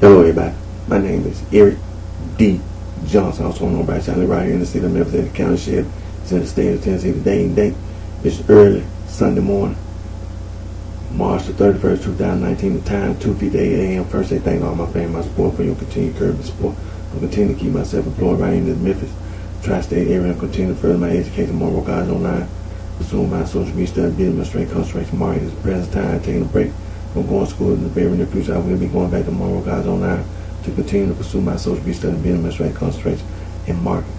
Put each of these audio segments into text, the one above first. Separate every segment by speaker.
Speaker 1: Hello everybody, my name is Eric D. Johnson, also known as BrightShine, right here in the city of Memphis, in the county sheriff. It's in the state of Tennessee. Today and date is early Sunday morning, March the 31st, 2019. The time 2:58 a.m. First, I thank all my family, my support for your continued encouragement support. I'll continue to keep myself employed right in the Memphis tri-state area and continue to further my education, moral guides online, pursuing my social media study, business, strength, concentration, marketing. At the present time, taking a break from going to school in the very near future. I will be going back to moral guides online to continue to pursue my social media study, business, strength, concentration, and marketing.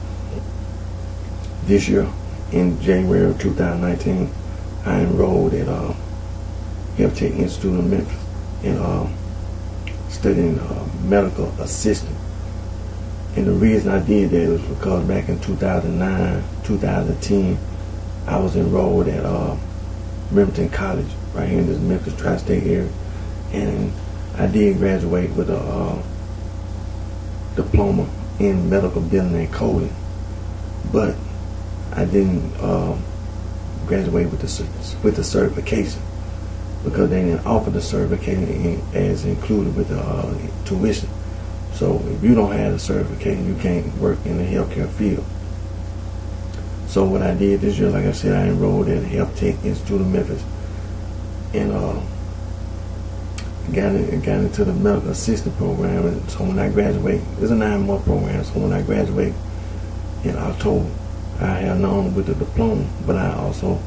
Speaker 1: This year, in January of 2019, I enrolled at Health Tech Institute of Memphis and studying medical assistant. And the reason I did that was because back in 2009, 2010, I was enrolled at Remington College right here in this Memphis tri-state area, and I did graduate with a diploma in medical billing and coding, but I didn't graduate with the certification because they didn't offer the certification as included with the tuition. So if you don't have the certification, you can't work in the healthcare field. So what I did this year, like I said, I enrolled at Health Tech Institute of Memphis and got into the medical assistant program. And so when I graduate, it's a 9-month program. So when I graduate in October, I have known with the diploma, but I also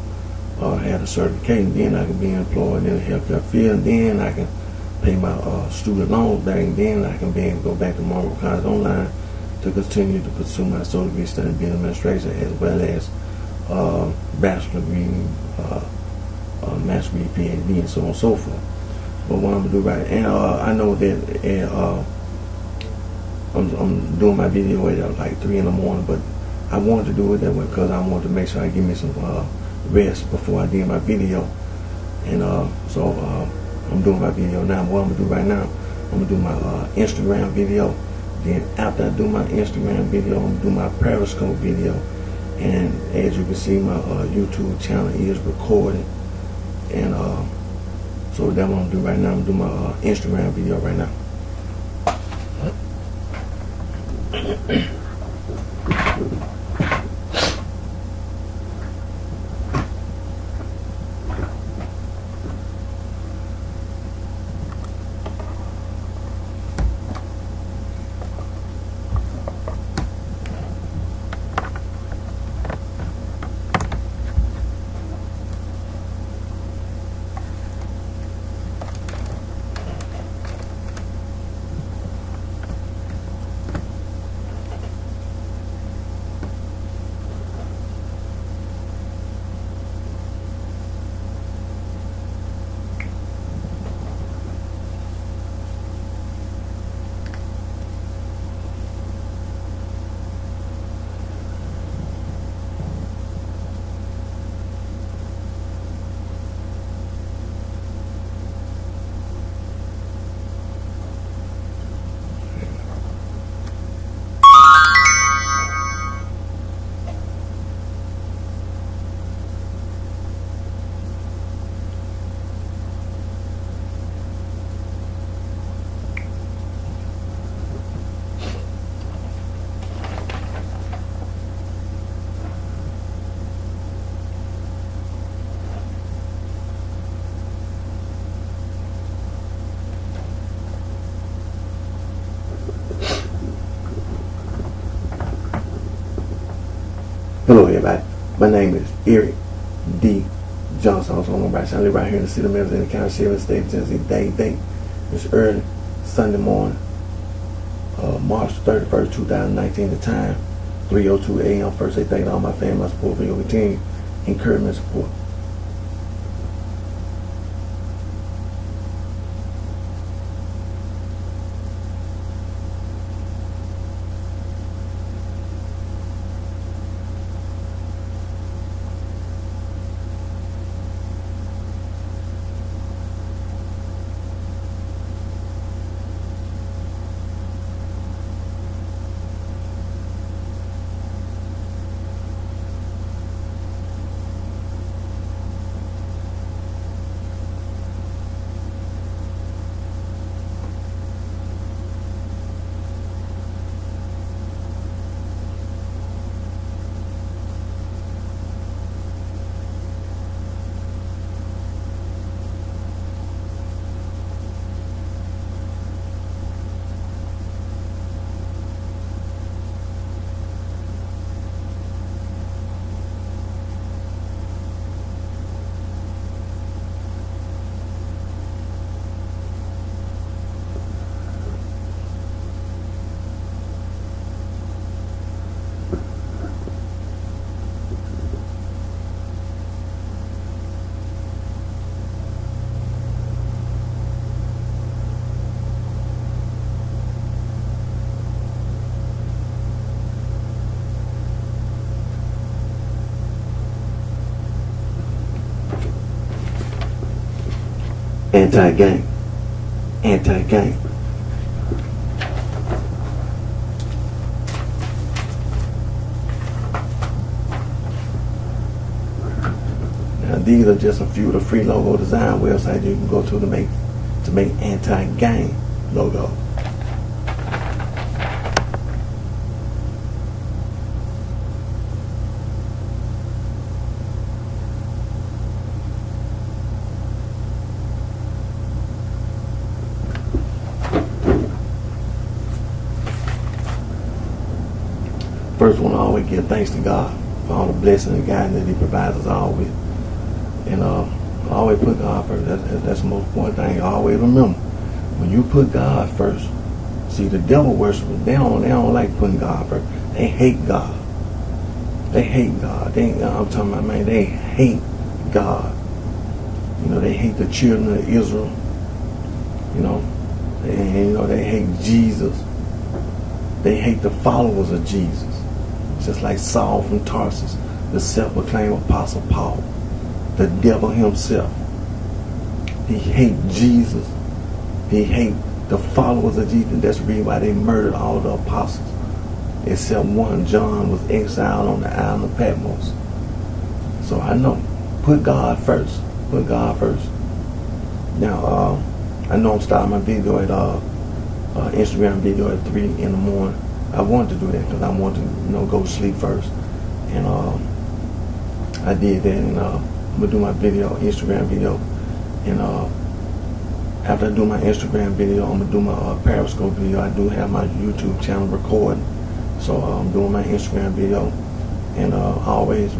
Speaker 1: had a certification. Then I can be employed in the healthcare field. Then I can pay my student loans back, and then I can go back to Moral College Online to continue to pursue my social degree study in business administration, as well as bachelor degree, master degree, PhD, and so on and so forth. But what I'm gonna do right, and I know that I'm doing my video at like 3 in the morning, but I wanted to do it that way because I wanted to make sure I give me some rest before I did my video, and so I'm doing my video now. What I'm gonna do right now, I'm gonna do my Instagram video. Then after I do my Instagram video, I'm gonna do my Periscope video. And as you can see, my YouTube channel is recorded. And so that's what I'm gonna do right now. I'm gonna do my Instagram video right now. Hello everybody, my name is Eric D. Johnson, also known as BrightShine. I live right here in the city of Memphis, in the county sheriff, in the state of Tennessee. Today and date is early Sunday morning, March 31st, 2019. The time 3:02 a.m. First, I thank all my family, my support for your continued encouragement and support. Anti-gang. Anti-gang. Now these are just a few of the free logo design websites you can go to make anti-gang logo. First one, I always give thanks to God for all the blessings and guidance that He provides us all with. And I always put God first. That's the most important thing. I always remember, when you put God first, see, the devil worshipers, they don't like putting God first. They hate God. They hate God. I'm talking about, man, they hate God. You know, they hate the children of Israel. You know, they hate Jesus. They hate the followers of Jesus. Just like Saul from Tarsus, the self-proclaimed Apostle Paul, the devil himself. He hates Jesus. He hates the followers of Jesus. That's the reason why they murdered all the apostles, except one. John was exiled on the island of Patmos. So I know, put God first. Put God first. Now, I know I'm starting my video at Instagram video at 3 in the morning. I wanted to do that because I wanted to, go to sleep first, and I did that. And I'm gonna do my Instagram video, and after I do my Instagram video, I'm gonna do my Periscope video. I do have my YouTube channel recording, so I'm doing my Instagram video, and always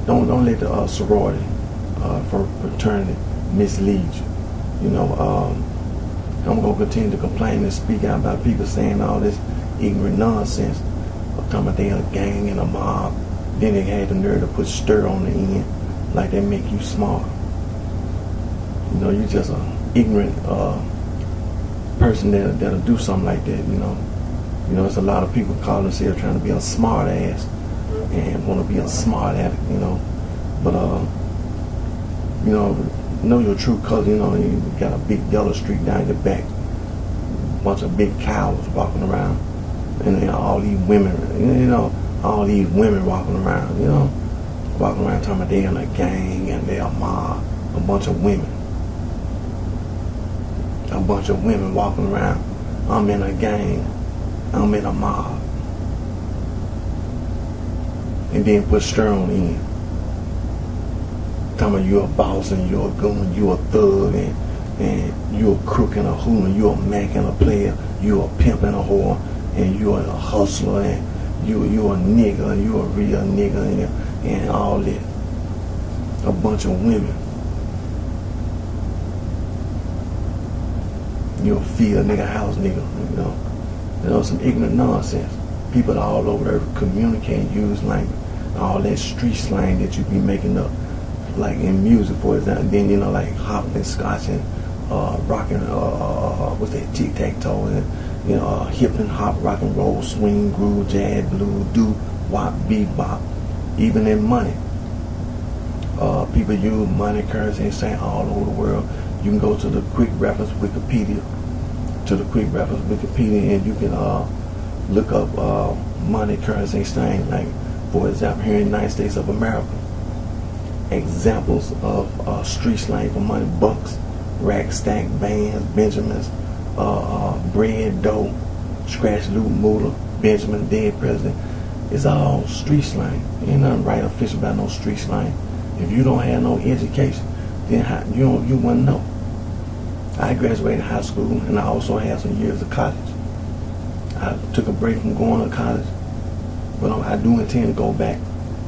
Speaker 1: don't let the sorority fraternity mislead you. I'm going to continue to complain and speak out about people saying all this ignorant nonsense. I'm talking about they a gang and a mob. Then they had the nerve to put stir on the end like they make you smart. You're just an ignorant person that'll do something like that, It's a lot of people call themselves trying to be a smart ass and want to be a smart addict, But, know your true color. You got a big yellow streak down your back, bunch of big cows walking around, and all these women, all these women walking around, walking around talking about they in a gang and they a mob, a bunch of women walking around. I'm in a gang, I'm in a mob, and then put stir on the end. Talking about you're a boss and you're a goon, you're a thug, and you're a crook and a hooligan, you're a mac and a player, you're a pimp and a whore, and you're a hustler, and you're a nigga, and you're a real nigga, and all that. A bunch of women. You're a field nigga, house nigga, some ignorant nonsense. People all over the earth communicate, use language, all that street slang that you be making up. Like in music, for example, then like hopping and scotching, rocking, what's that, tic-tac-toe, and hip and hop, rock and roll, swing, groove, jazz, blues, doo, wop, bebop, even in money. People use money, currency, and saying all over the world. You can go to the quick reference Wikipedia, and you can look up money, currency, exchange. Like, for example, here in the United States of America. Examples of street slang for money: bucks, rack, stack, bands, Benjamins, bread, dough, scratch, loot, moolah, Benjamin, dead president. It's all street slang. Ain't nothing right official about no street slang. If you don't have no education, then you wouldn't know. I graduated high school, and I also had some years of college. I took a break from going to college, but I do intend to go back.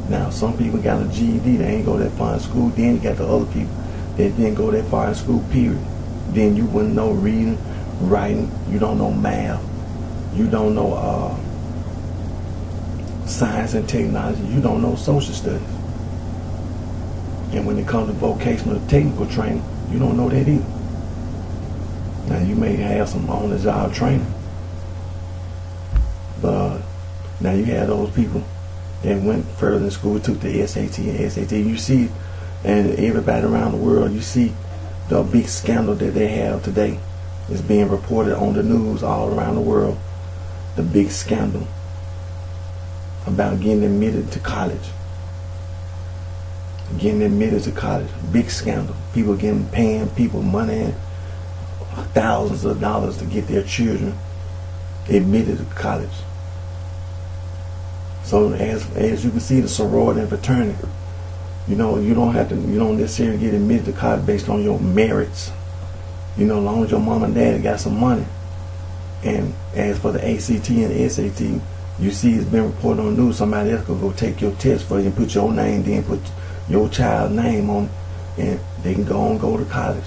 Speaker 1: Now, some people got a GED, they ain't go that far in school. Then you got the other people that didn't go that far in school, period. Then you wouldn't know reading, writing, you don't know math, you don't know science and technology, you don't know social studies. And when it comes to vocational technical training, you don't know that either. Now, you may have some on-the-job training, but now you have those people that went further in school, took the SAT and SAT. You see and everybody around the world, you see the big scandal that they have today. It's being reported on the news all around the world. The big scandal about getting admitted to college. Getting admitted to college. Big scandal. People paying people money, thousands of dollars to get their children admitted to college. So as you can see, the sorority and fraternity, you don't necessarily get admitted to college based on your merits. As long as your mom and dad got some money. And as for the ACT and SAT, you see it's been reported on the news. Somebody else could go take your test for you and put your name, then put your child's name on it, and they can go to college.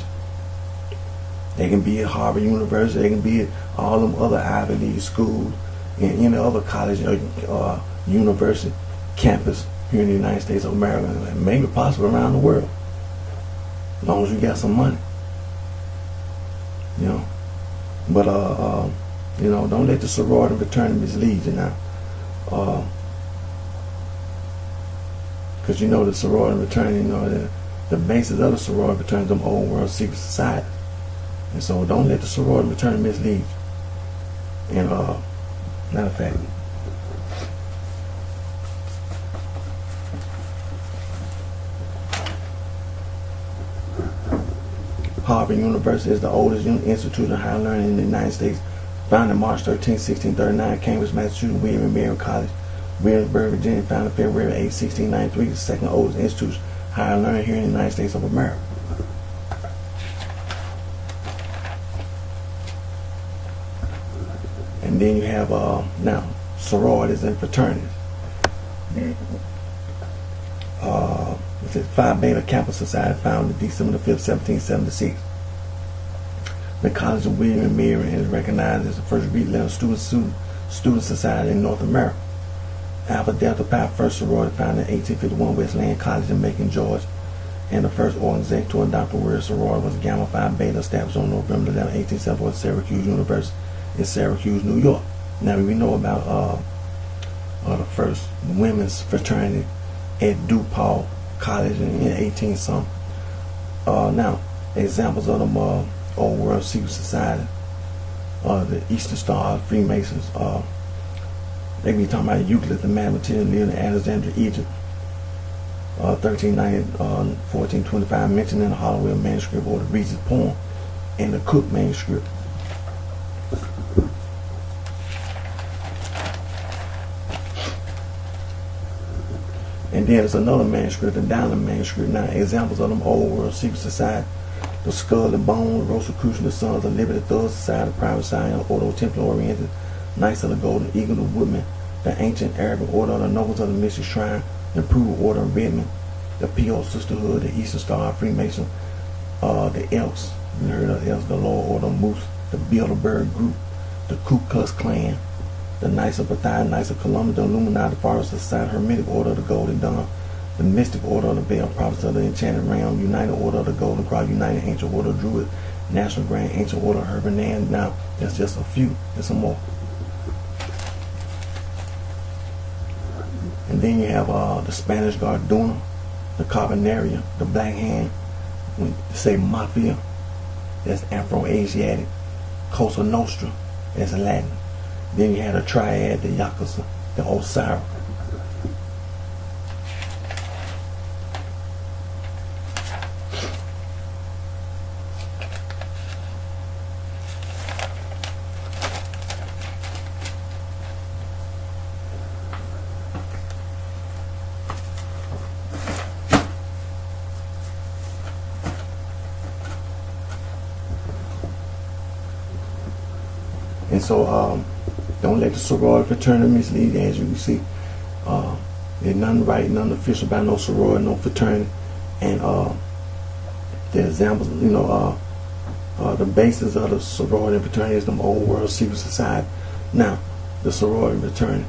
Speaker 1: They can be at Harvard University. They can be at all them other Ivy League schools and any other college or university campus here in the United States of America, and maybe possibly around the world, as long as you got some money. But don't let the sorority and fraternity mislead you now. Because the sorority and fraternity, the basis of the sorority and fraternity, them old world secret society. And so don't let the sorority and fraternity mislead you. And matter of fact, Harvard University is the oldest institution of higher learning in the United States. Founded March 13, 1639, Cambridge, Massachusetts, William and Mary College, Williamsburg, Virginia, founded February 8, 1693, the second oldest institution of higher learning here in the United States of America. And then you have now sororities and fraternities. It's Phi Beta Kappa Society, founded December 5th, 1776. The College of William and Mary is recognized as the first Greek letter student society in North America. Alpha Delta Pi, first sorority, founded in 1851, Wesleyan College in Macon, Georgia. And the first organization to adopt the word sorority was Gamma Phi Beta, established on November 11, 1874 at Syracuse University in Syracuse, New York. Now we know about the first women's fraternity at DePaul College in 18-something. Now, examples of them Old World Secret Society, the Eastern Star, Freemasons. They be talking about Euclid, the mathematician, lived in Alexandria, Egypt. 1390, 1425, mentioned in the Holloway manuscript, or the Regis poem, and the Cook manuscript. And there's another manuscript, the Diamond manuscript. Now, examples of them Old World Secret Society, the Skull and Bone, the Rosicrucian, the Sons of Liberty, Thug Society, Private Society, Ordo Templar Oriented, Knights of the Golden Eagle, the Woodmen, the Ancient Arabic Order of the Nobles of the Mystic Shrine, the Improved Order of Redmond, the P.O. Sisterhood, the Eastern Star, Freemason, the Elks, you heard of the Elks, the Lower Order of Moose, the Bilderberg Group, the Ku Klux Klan, the Knights of Bethesda, Knights of Columbus, the Illuminati, the Forest Society, Hermetic Order of the Golden Dawn, the Mystic Order of the Veil, Prophets of the Enchanted Realm, United Order of the Golden Cross, United Ancient Order of Druid, National Grand Ancient Order of Herbanan. Now, that's just a few. There's some more. And then you have the Spanish Garduna, the Carbonaria, the Black Hand. When you say Mafia, that's Afro-Asiatic. Cosa Nostra, that's Latin. Then you had a triad, the Yakuza, the Osiris. And so, don't let the sorority fraternity mislead you. As you can see, there's nothing right, nothing official about no sorority, no fraternity. And the examples, the basis of the sorority and fraternity is them old world secret society. Now, the sorority and fraternity,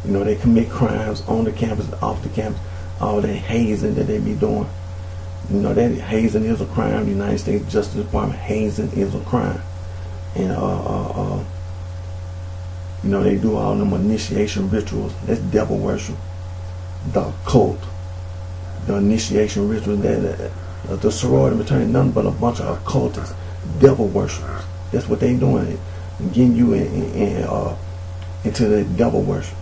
Speaker 1: they commit crimes on the campus, off the campus, all that hazing that they be doing. That hazing is a crime. The United States Justice Department, hazing is a crime. And they do all them initiation rituals. That's devil worship, the occult, the initiation ritual, that the sorority fraternity, nothing but a bunch of occultists, devil worshippers. That's what they doing, getting you into the devil worship.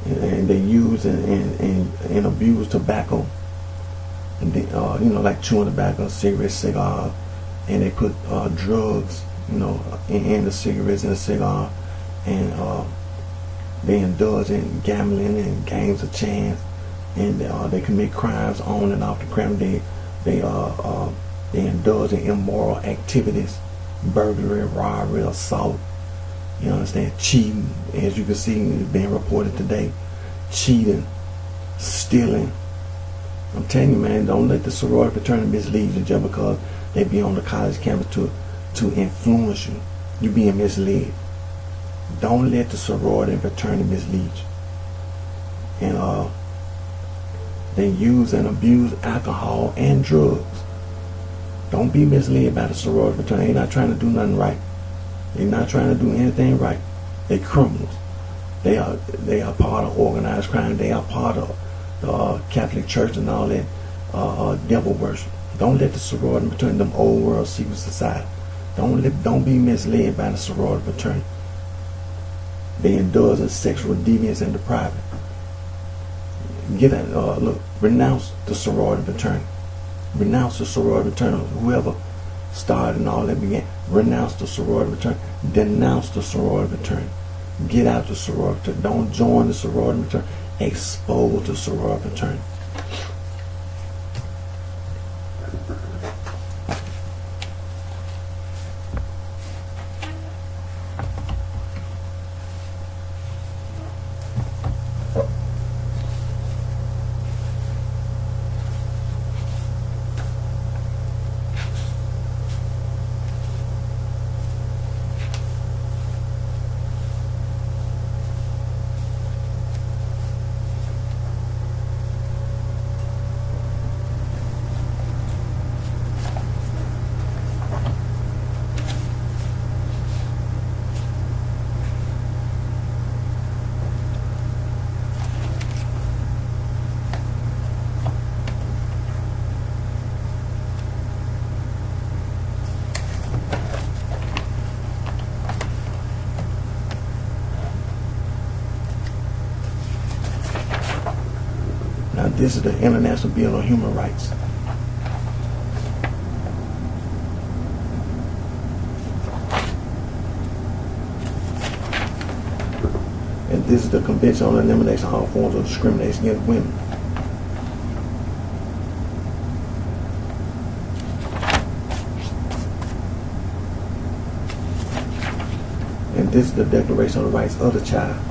Speaker 1: And they use and abuse tobacco, and they, like chewing tobacco, cigarettes, cigars, and they put drugs, in the cigarettes and the cigar, and they indulge in gambling and games of chance, and they commit crimes on and off the premise. They indulge in immoral activities, burglary, robbery, assault. You understand? Cheating, as you can see, is being reported today. Cheating, stealing. I'm telling you, man, don't let the sorority fraternity mislead you just because they be on the college campus to influence you. You being misled. Don't let the sorority and fraternity mislead you. And they use and abuse alcohol and drugs. Don't be misled by the sorority fraternity. They're not trying to do nothing right. They're not trying to do anything right. They're criminals. They are part of organized crime. They are part of the Catholic Church and all that devil worship. Don't let the sorority fraternity, them old world secret society. Don't be misled by the sorority fraternity. They indulge in sexual deviance and depravity. Renounce the sorority fraternity. Renounce the sorority fraternity. Whoever started and all that began. Renounce the sorority fraternity. Denounce the sorority fraternity. Get out the sorority fraternity. Don't join the sorority fraternity. Expose the sorority fraternity. Now, this is the International Bill on Human Rights. And this is the Convention on Elimination of All Forms of Discrimination Against Women. And this is the Declaration of the Rights of the Child.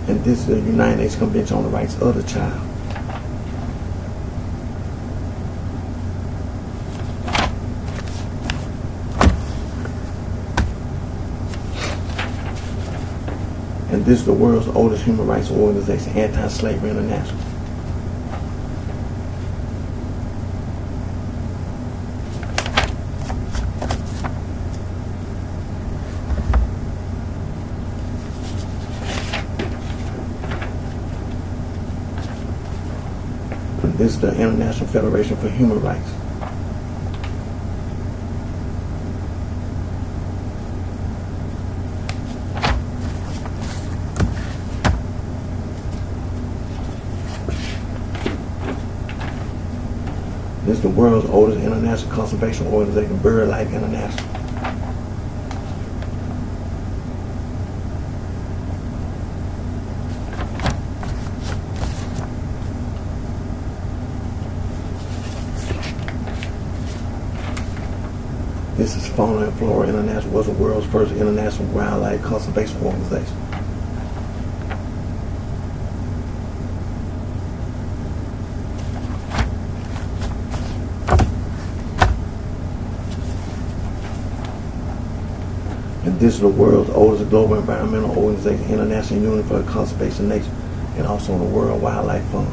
Speaker 1: And this is the United Nations Convention on the Rights of the Child. And this is the world's oldest human rights organization, Anti-Slavery International. This is the International Federation for Human Rights. This is the world's oldest international conservation organization, BirdLife International. This is Fauna and Flora International, was the world's first international wildlife conservation organization. And this is the world's oldest global environmental organization, International Union for the Conservation of Nature, and also the World Wildlife Fund.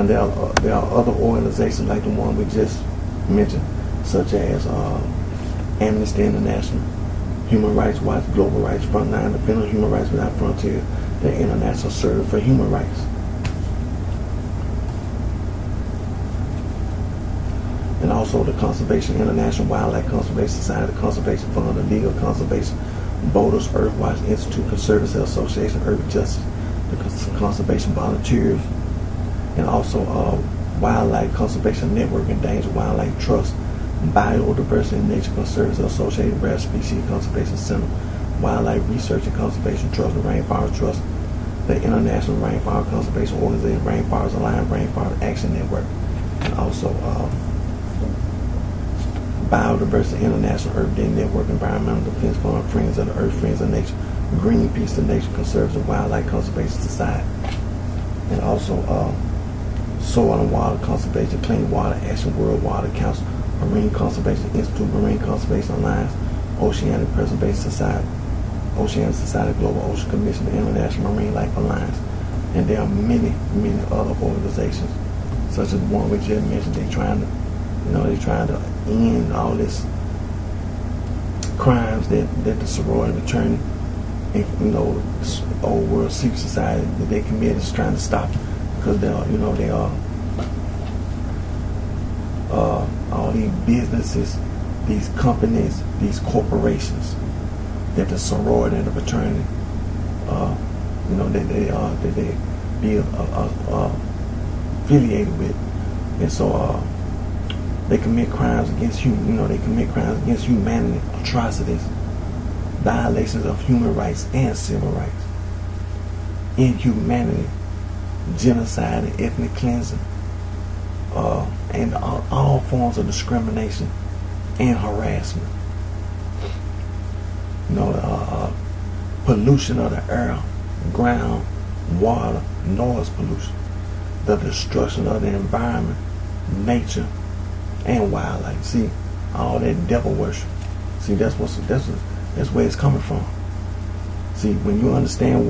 Speaker 1: there are other organizations like the one we just mentioned, such as Amnesty International, Human Rights Watch, Global Rights Frontline, Defending Human Rights Without Frontiers, the International Center for Human Rights. And also the Conservation International, Wildlife Conservation Society, Conservation Fund, the Legal Conservation Voters, Earthwatch Institute, Conservancy Association, Earth Justice, the Conservation Volunteers, and also Wildlife Conservation Network, Endangered Wildlife Trust, Biodiversity and Nature Conservancy Associated, Rare Species Conservation Center, Wildlife Research and Conservation Trust, the Rainforest Trust, the International Rainforest Conservation Organization, Rainforest Alliance, Rainforest Action Network, and also Biodiversity International, Earth Day Network, Environmental Defense Fund, Friends of the Earth, Friends of Nature, Greenpeace, the Nature Conservancy, Wildlife Conservation Society, and also Soil and Water Conservation, Clean Water Action, World Water Council, Marine Conservation Institute, Marine Conservation Alliance, Oceanic Preservation Society, Oceanic Society, Global Ocean Commission, the International Marine Life Alliance, and there are many, many other organizations, such as the one we just mentioned. They're trying to end all this crimes that the sorority fraternity and old world secret society that they committed is trying to stop, because they are all these businesses, these companies, these corporations that the sorority and the fraternity that they be affiliated with, and so they commit crimes against humanity, atrocities, violations of human rights and civil rights, inhumanity, genocide, and ethnic cleansing, and all forms of discrimination and harassment. Pollution of the air, ground, water, noise pollution, the destruction of the environment, nature, and wildlife. See, all that devil worship. See, that's where it's coming from. See, when you understand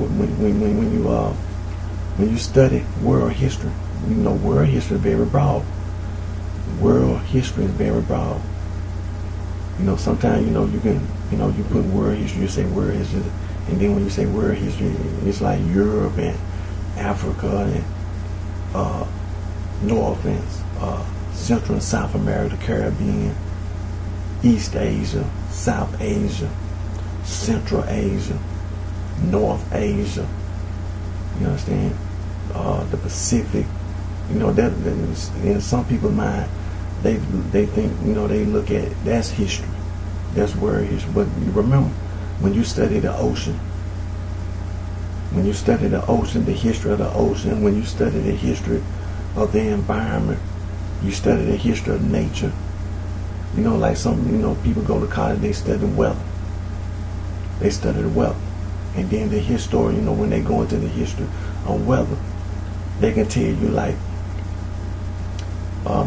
Speaker 1: when you study world history, world history is very broad. World history is very broad. Sometimes you can you put world history, you say world history, and then when you say world history, it's like Europe and Africa and North and Central and South America, the Caribbean, East Asia, South Asia, Central Asia, North Asia. You understand? The Pacific. That in some people's mind, they think they look at that's history, that's world history. But you remember, when you study the ocean, the history of the ocean, when you study the history of the environment, you study the history of nature. Like some people go to college, they study weather. They study the weather, and then the historian, when they go into the history of weather, they can tell you, like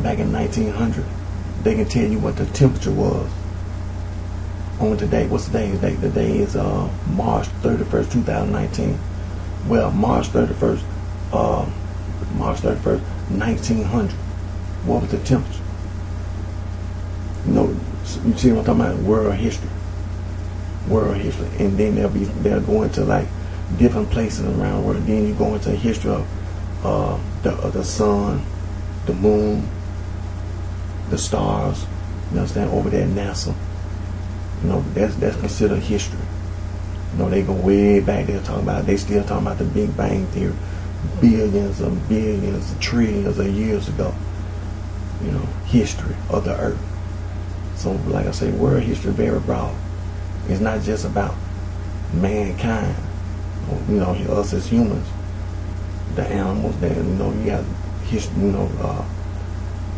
Speaker 1: back in 1900, they can tell you what the temperature was on today. What's the day? The day is March 31st, 2019. Well, March 31st, 1900. What was the temperature? You see what I'm talking about? World history. And then they'll go into like different places around the world. Then you go into the history of the sun, the moon, the stars. You understand? Over there at NASA. That's considered history. They go way back. They still talking about the Big Bang Theory, billions, trillions of years ago. History of the earth. So, like I say, world history is very broad. It's not just about mankind, us as humans, the animals. That you got history.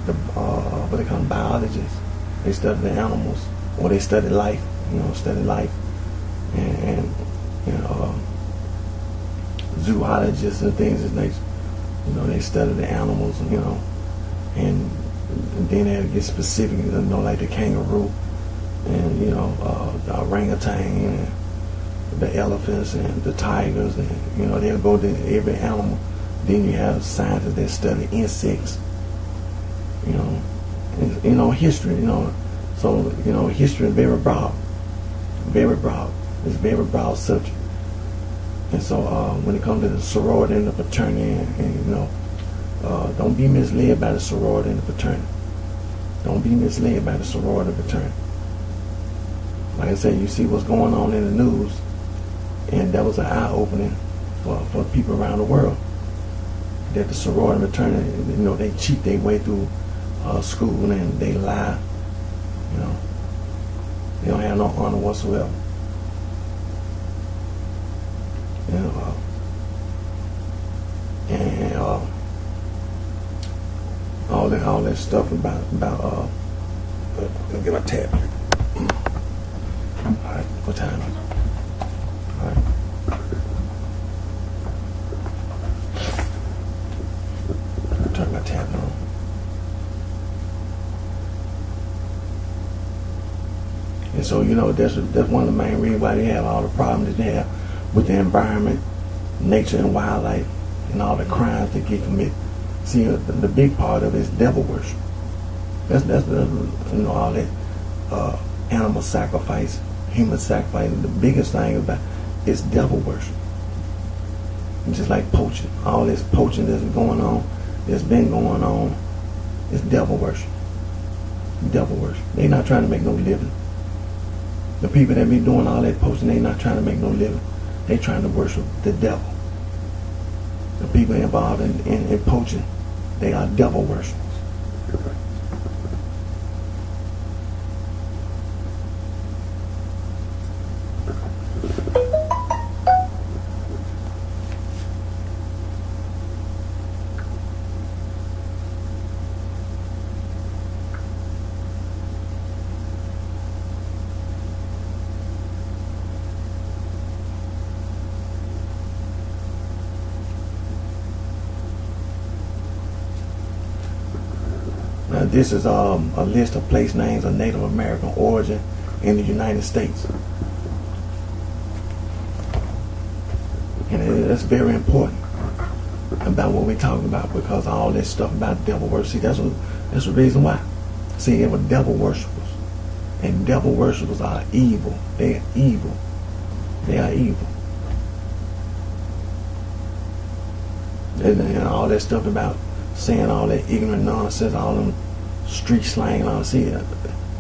Speaker 1: What they call them, biologists. They study the animals, or they study life. And zoologists and things of nature. They study the animals. And then they get specific, like the kangaroo, and the orangutan, and the elephants, and the tigers, and they'll go to every animal Then you have scientists that study insects. History. So history is very broad, very broad. It's a very broad subject. And so when it comes to the sorority and the fraternity, and don't be misled by the sorority and the fraternity. Don't be misled by the sorority and fraternity. Like I said, you see what's going on in the news, and that was an eye-opening for people around the world. That the sorority and fraternity, they cheat their way through school and they lie. They don't have no honor whatsoever. And all that stuff about let me get my tab. All right, what time is it? All right. Turn my tab on. And so that's one of the main reasons why they have all the problems that they have with the environment, nature, and wildlife, and all the crimes that get committed. See, the big part of it is devil worship. That's all that animal sacrifice, human sacrifice. The biggest thing about it is devil worship. And just like poaching, all this poaching that's going on, that's been going on, is devil worship. Devil worship. They're not trying to make no living. The people that be doing all that poaching, they're not trying to make no living. They're trying to worship the devil. The people involved in poaching, they are devil worshippers. This is a list of place names of Native American origin in the United States. And that's very important about what we're talking about, because all this stuff about devil worship, see, that's the reason why. See, it was devil worshippers. And devil worshippers are evil. They are evil. They are evil. And all that stuff about saying all that ignorant nonsense, all them street slang and all that. See,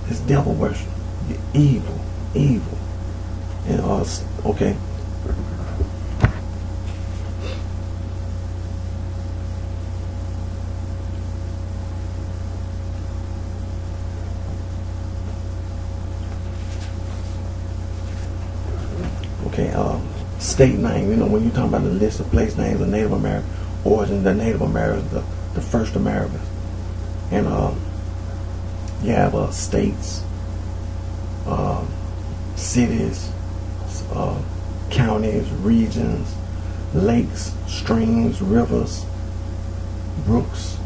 Speaker 1: it's devil worship. Evil. Evil. And okay. Okay, state name, when you're talking about the list of place names of Native American origin, the Native Americans, the first Americans. And you have states, cities, counties, regions, lakes, streams, rivers, brooks,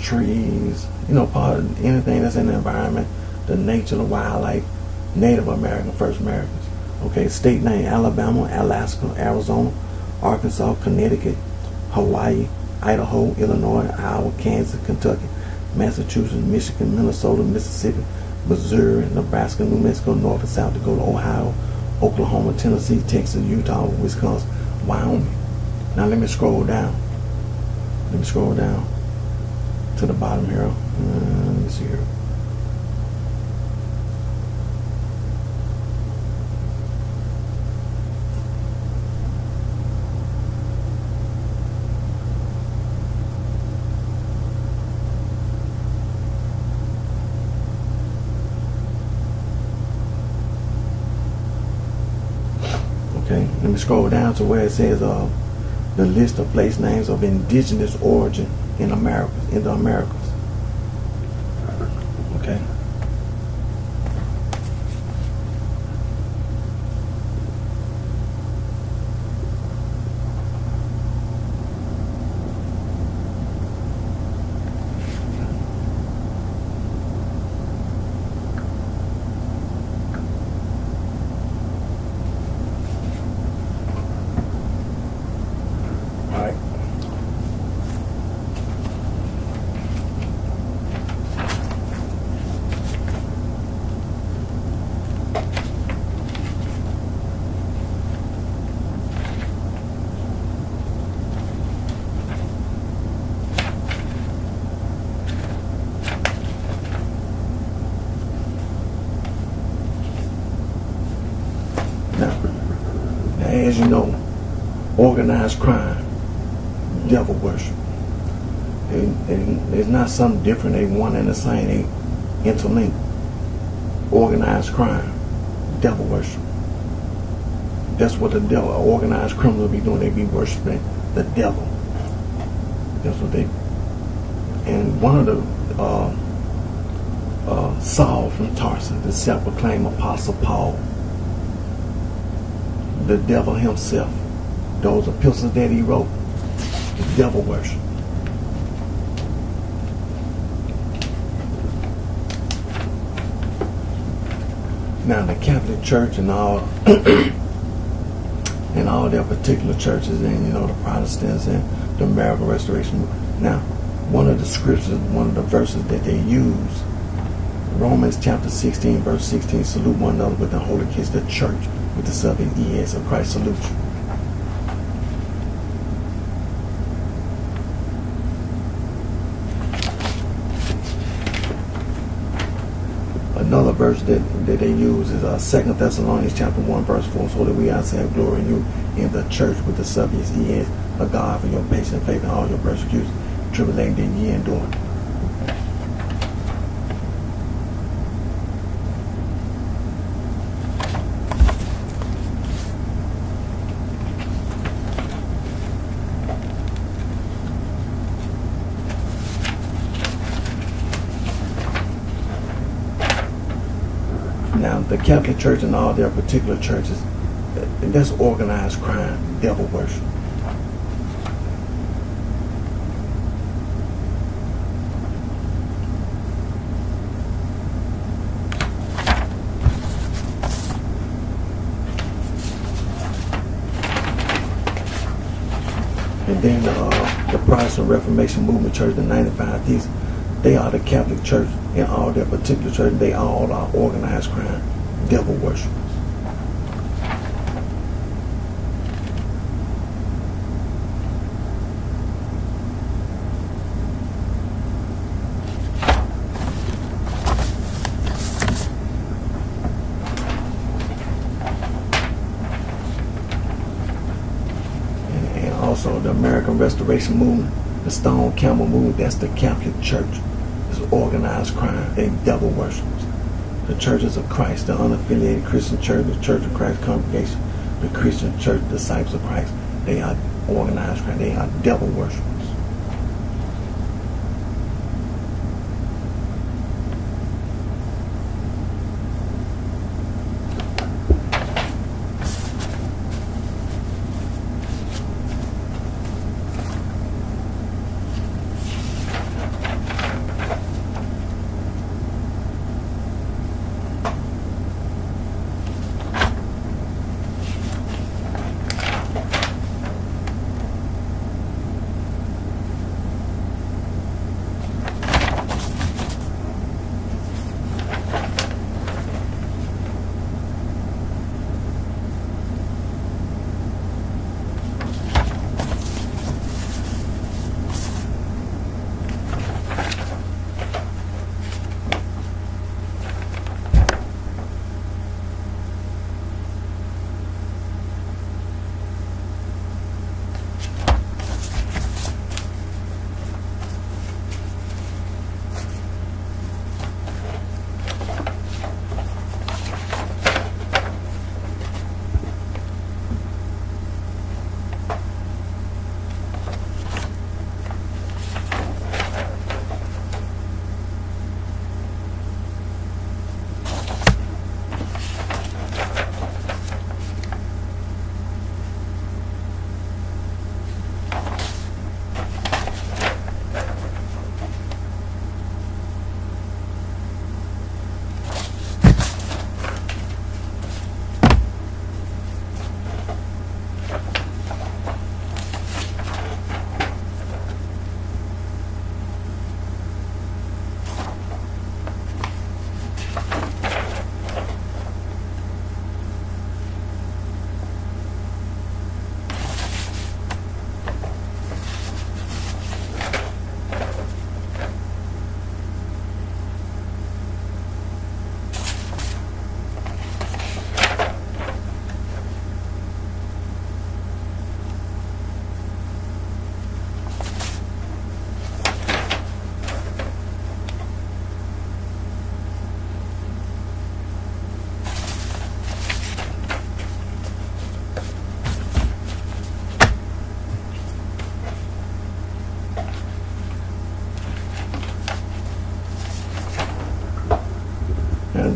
Speaker 1: trees, part of anything that's in the environment, the nature, the wildlife, Native American, first Americans. Okay, state name: Alabama, Alaska, Arizona, Arkansas, Connecticut, Hawaii, Idaho, Illinois, Iowa, Kansas, Kentucky, Massachusetts, Michigan, Minnesota, Mississippi, Missouri, Nebraska, New Mexico, North and South Dakota, Ohio, Oklahoma, Tennessee, Texas, Utah, Wisconsin, Wyoming. Now let me scroll down. Let me scroll down to the bottom here. Let me see here. Okay, let me scroll down to where it says the list of place names of indigenous origin in the Americas. Okay. you know, organized crime, devil worship. And it's not something different. They one and the same. They interlinked. Organized crime, devil worship. That's what the devil, organized criminals be doing. They be worshiping the devil. That's what they. And one of the Saul from Tarsus, the self-proclaimed Apostle Paul, the devil himself, those epistles that he wrote, the devil worship. Now the Catholic Church and all and all their particular churches, and you know, the Protestants and the American Restoration. Now, one of the scriptures, one of the verses that they use, Romans chapter 16, verse 16, salute one another with the holy kiss, the church with the salute yes of Christ salute you. Another verse that they use is 2 Thessalonians chapter 1, verse 4, so that we also have glory in you in the church with the subjects he is a God for your patience, faith, and all your persecutions, tribulating that ye endure. Now, the Catholic Church and all their particular churches, that's organized crime, devil worship. And then the Protestant Reformation Movement Church, the 95 Thieves, they are the Catholic Church and all their particular church. They all are organized crime, devil worshipers. And also the American Restoration Movement, the Stone Camel Movement, that's the Catholic Church. It's organized crime. They devil worshippers. The Churches of Christ, the unaffiliated Christian Church, the Church of Christ Congregation, the Christian Church, Disciples of Christ, they are organized crime. They are devil worshippers.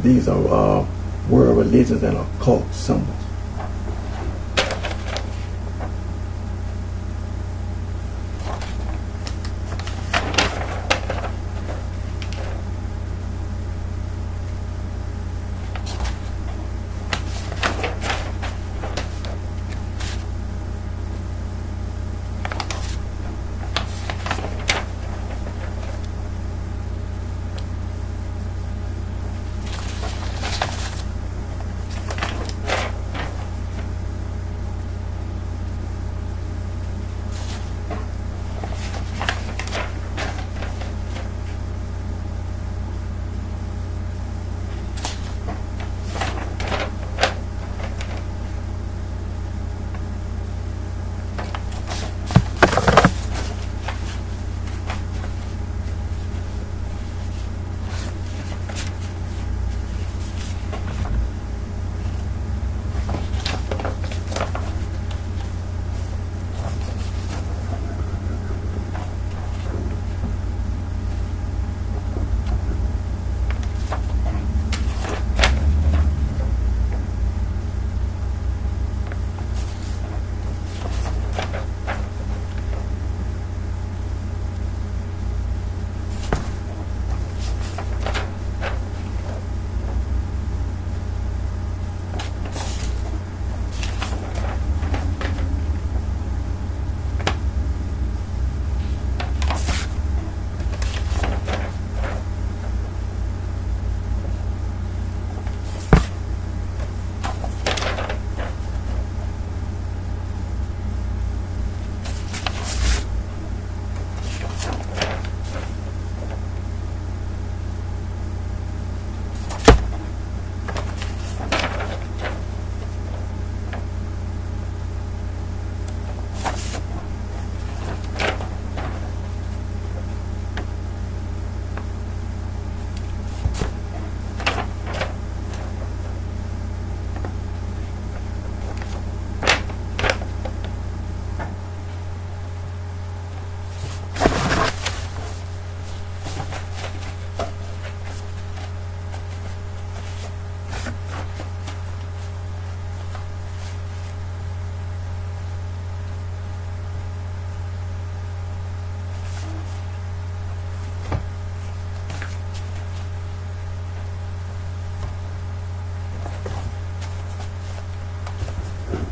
Speaker 1: these are world religions and occult symbols.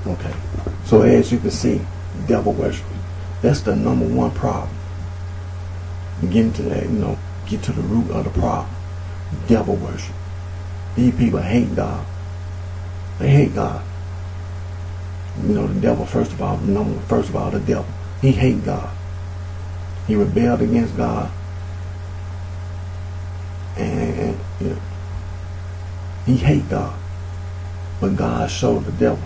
Speaker 1: Okay, so as you can see, devil worship, that's the number one problem. Getting to that, get to the root of the problem. Devil worship. These people hate God. They hate God. The devil, first of all, the devil, he hate God. He rebelled against God, and he hate God. But God showed the devil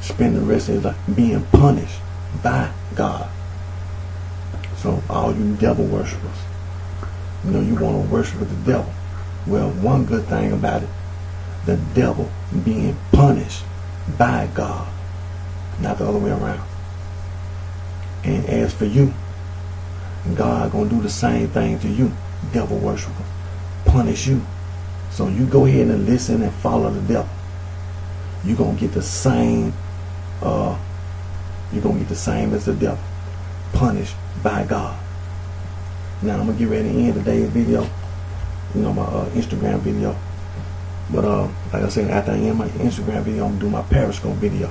Speaker 1: spend the rest of his life being punished by God. So all you devil worshipers, you want to worship the devil. Well, one good thing about it, the devil being punished by God, not the other way around. And as for you, God gonna do the same thing to you, devil worshiper, punish you. So you go ahead and listen and follow the devil. You're gonna get the same. You're gonna get the same as the devil, punished by God. Now I'm gonna get ready to end today's video. My Instagram video. But like I said, after I end my Instagram video, I'm gonna do my Periscope video.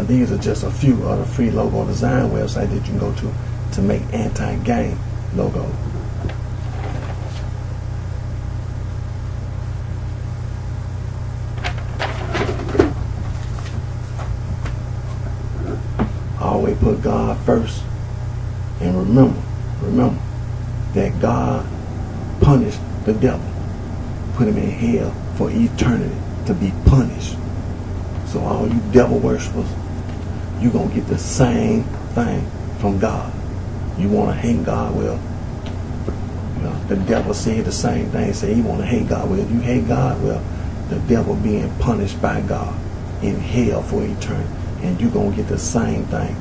Speaker 1: these are just a few of the free logo design websites that you can go to make anti-gang logos. Always put God first, and remember that God punished the devil, put him in hell for eternity to be punished. So all you devil worshippers, you're going to get the same thing from God. You want to hate God? Well, the devil said the same thing. Say you want to hate God. Well, if you hate God, well, the devil being punished by God in hell for eternity. And you're going to get the same thing.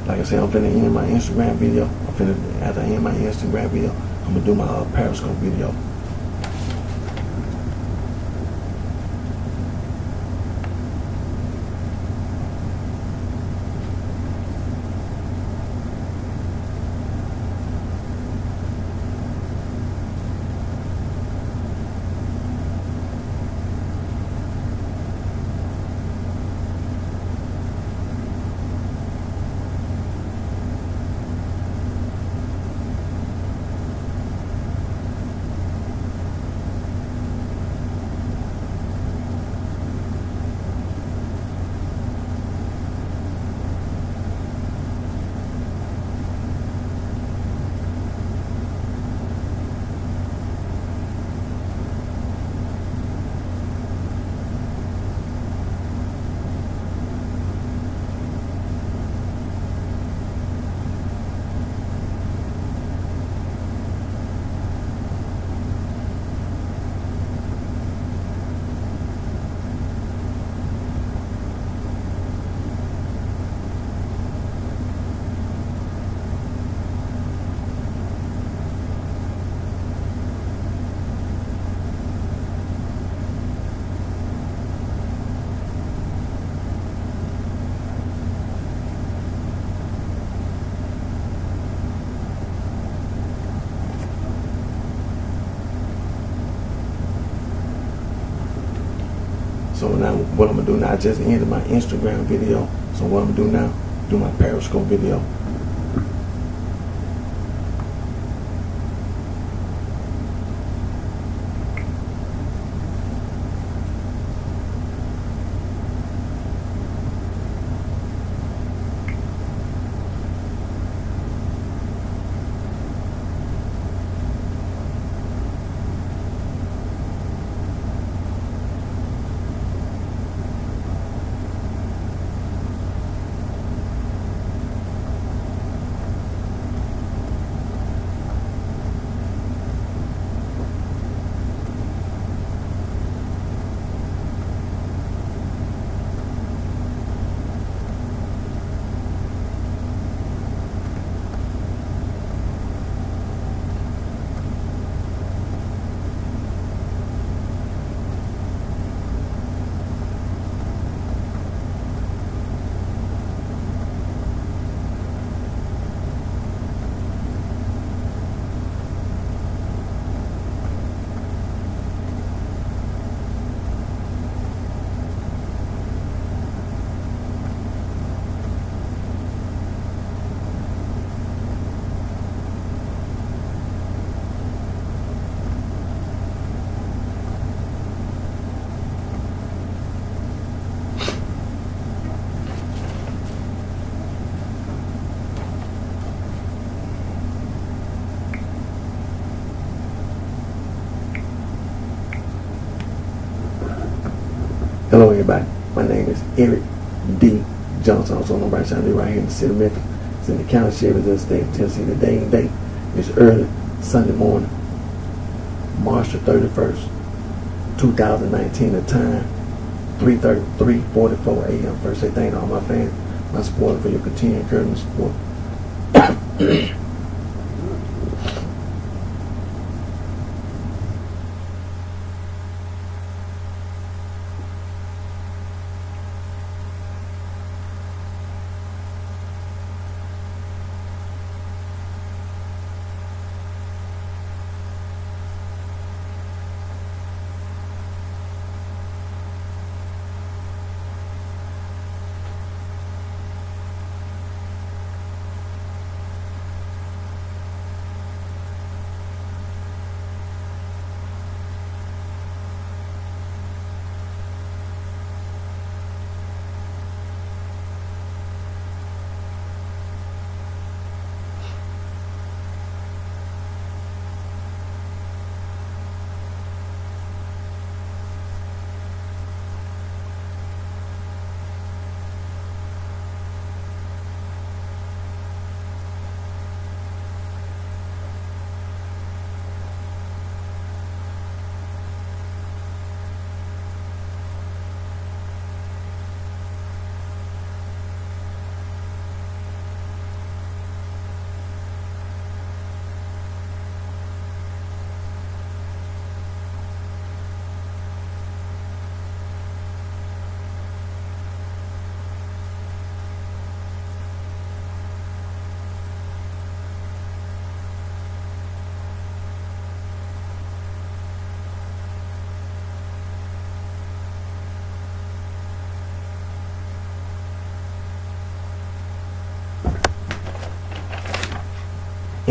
Speaker 1: Like I said, I'm finna end my Instagram video. After I end my Instagram video, I'm going to do my Periscope video. So now what I'm going to do now, I just ended my Instagram video. So what I'm going to do now, do my Periscope video. Hello everybody, my name is Eric D. Johnson, also known by BrightShine, right here in the city of Memphis. It's in the county sheriff of the state of Tennessee. The day and date is early Sunday morning, March the 31st, 2019. The time 3:44 a.m. First, say thank you to all my fans, my supporters for your continued encouragement and support.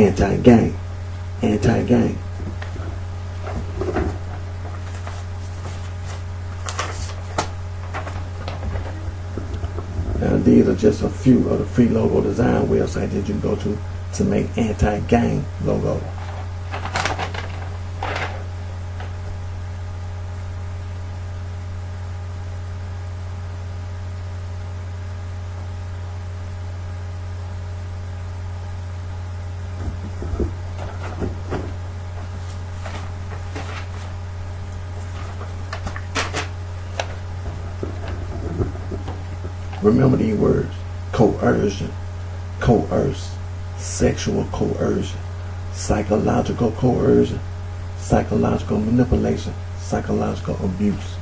Speaker 1: anti-gang. Anti-gang. Now these are just a few of the free logo design websites that you can go to make anti-gang logo. Remember these words: coercion, coerce, sexual coercion, psychological coercion, psychological manipulation, psychological abuse.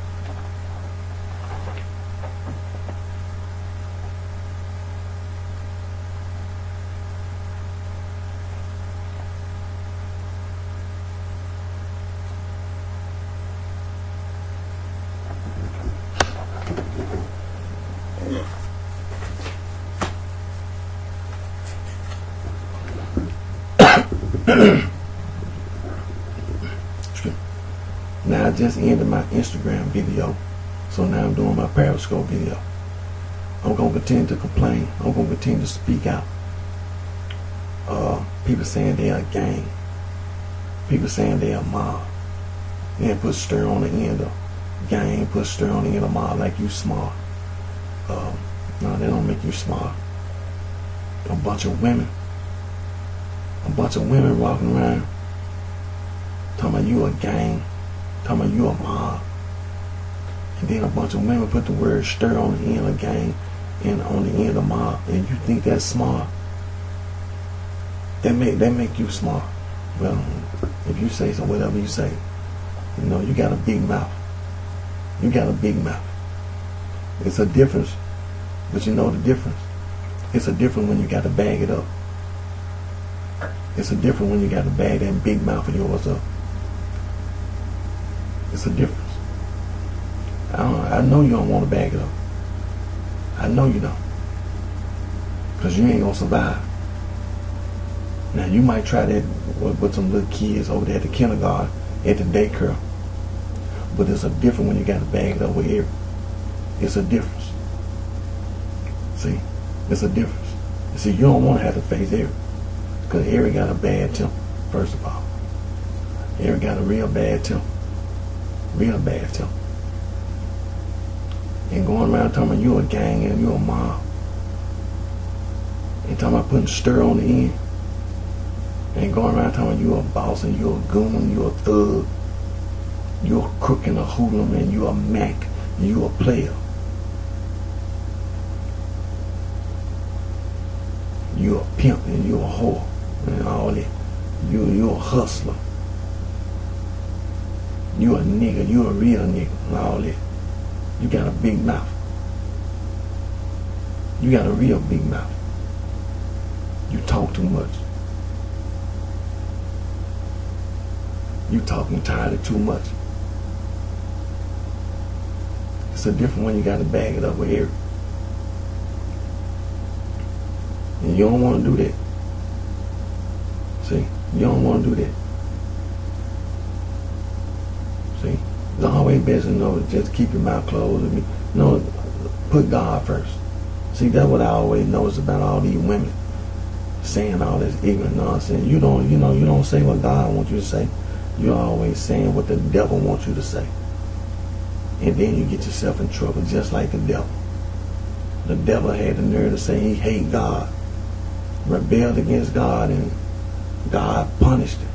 Speaker 1: Now I just ended my Instagram video, so now I'm doing my Periscope video. I'm going to continue to complain. I'm going to continue to speak out. People saying they're a gang. People saying they're a mob. They put stir on the end of gang, put stir on the end of mob like you smart. No, they don't make you smart. A bunch of women walking around talking about you a gang, talking about you a mob. And then a bunch of women put the word stir on the end of gang and on the end of mob, and you think that's smart. That make you smart. Well, if you say so, whatever you say, you got a big mouth. You got a big mouth. It's a difference, but you know the difference. It's a difference when you got to bag it up. It's a difference when you got to bag that big mouth of yours up. It's a difference. I know you don't want to bag it up. I know you don't. Because you ain't going to survive. Now, you might try that with some little kids over there at the kindergarten, at the daycare. But it's a difference when you got to bag it up with Eric. It's a difference. See? It's a difference. See, you don't want to have to face Eric. Because Eric got a bad temper, first of all. Eric got a real bad temper. Real bad temper. And going around talking about you a gang and you a mob. And talking about putting stir on the end. And going around talking about you a boss and you a goon, you a thug. You a crook and a hoodlum and you a Mac. And you a player. You a pimp and you a whore. And all that. You a hustler. You a nigga. You a real nigga. And all that. You got a big mouth. You got a real big mouth. You talk too much. You talking tired of too much. It's a different when you got to bag it up with Eric. And you don't want to do that. See? You don't want to do that. See? It's always best to just keep your mouth closed. Put God first. See, that's what I always notice about all these women saying all this ignorant nonsense. You don't say what God wants you to say. You're always saying what the devil wants you to say. And then you get yourself in trouble just like the devil. The devil had the nerve to say he hate God, rebelled against God, and God punished him.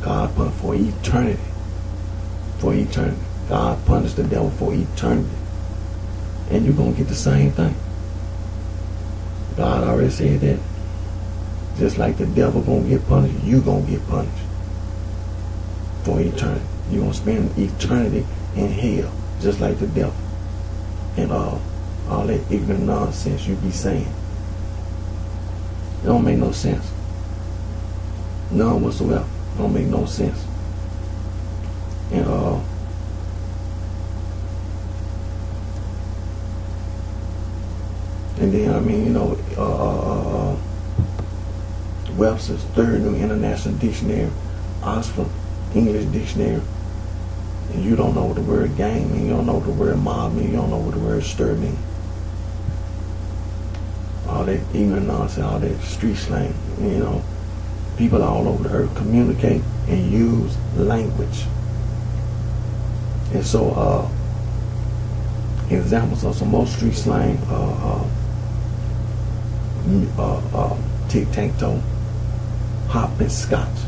Speaker 1: God punished for eternity. For eternity. God punished the devil for eternity. And you're going to get the same thing. God already said that. Just like the devil going to get punished, you going to get punished. For eternity. You're going to spend eternity in hell. Just like the devil. And all that ignorant nonsense you be saying. It don't make no sense. None whatsoever. It don't make no sense. And then Webster's Third New International Dictionary, Oxford English Dictionary, and you don't know what the word gang means, you don't know what the word mob means, you don't know what the word stir means. All that ignorant nonsense, all that street slang, people all over the earth communicate and use language. And so, examples of some more street slang, tic-tac-toe, hop and scotch.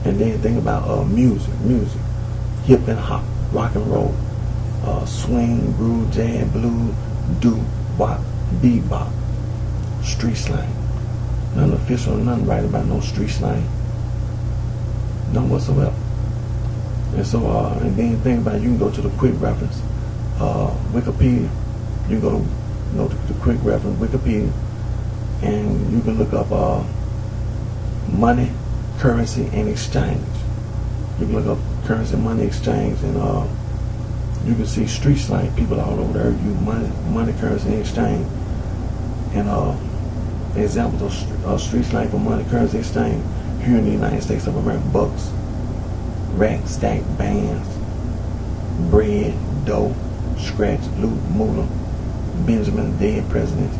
Speaker 1: And then think about music, hip and hop, rock and roll, swing, groove, jazz, blues, doo-wop, bebop, street slang. Nothing official, nothing right about no street slang. None whatsoever. And so, and then think about it, you can go to the quick reference, Wikipedia. You go to the quick reference, Wikipedia, and you can look up money, currency, and exchange. You can look up currency, money, exchange, and you can see street slang. People all over there use money, currency, and exchange. And examples of street slang for money, currency, exchange here in the United States of America: bucks, rack, stack, bands, bread, dough, scratch, loot, moolah, Benjamin, dead presidents.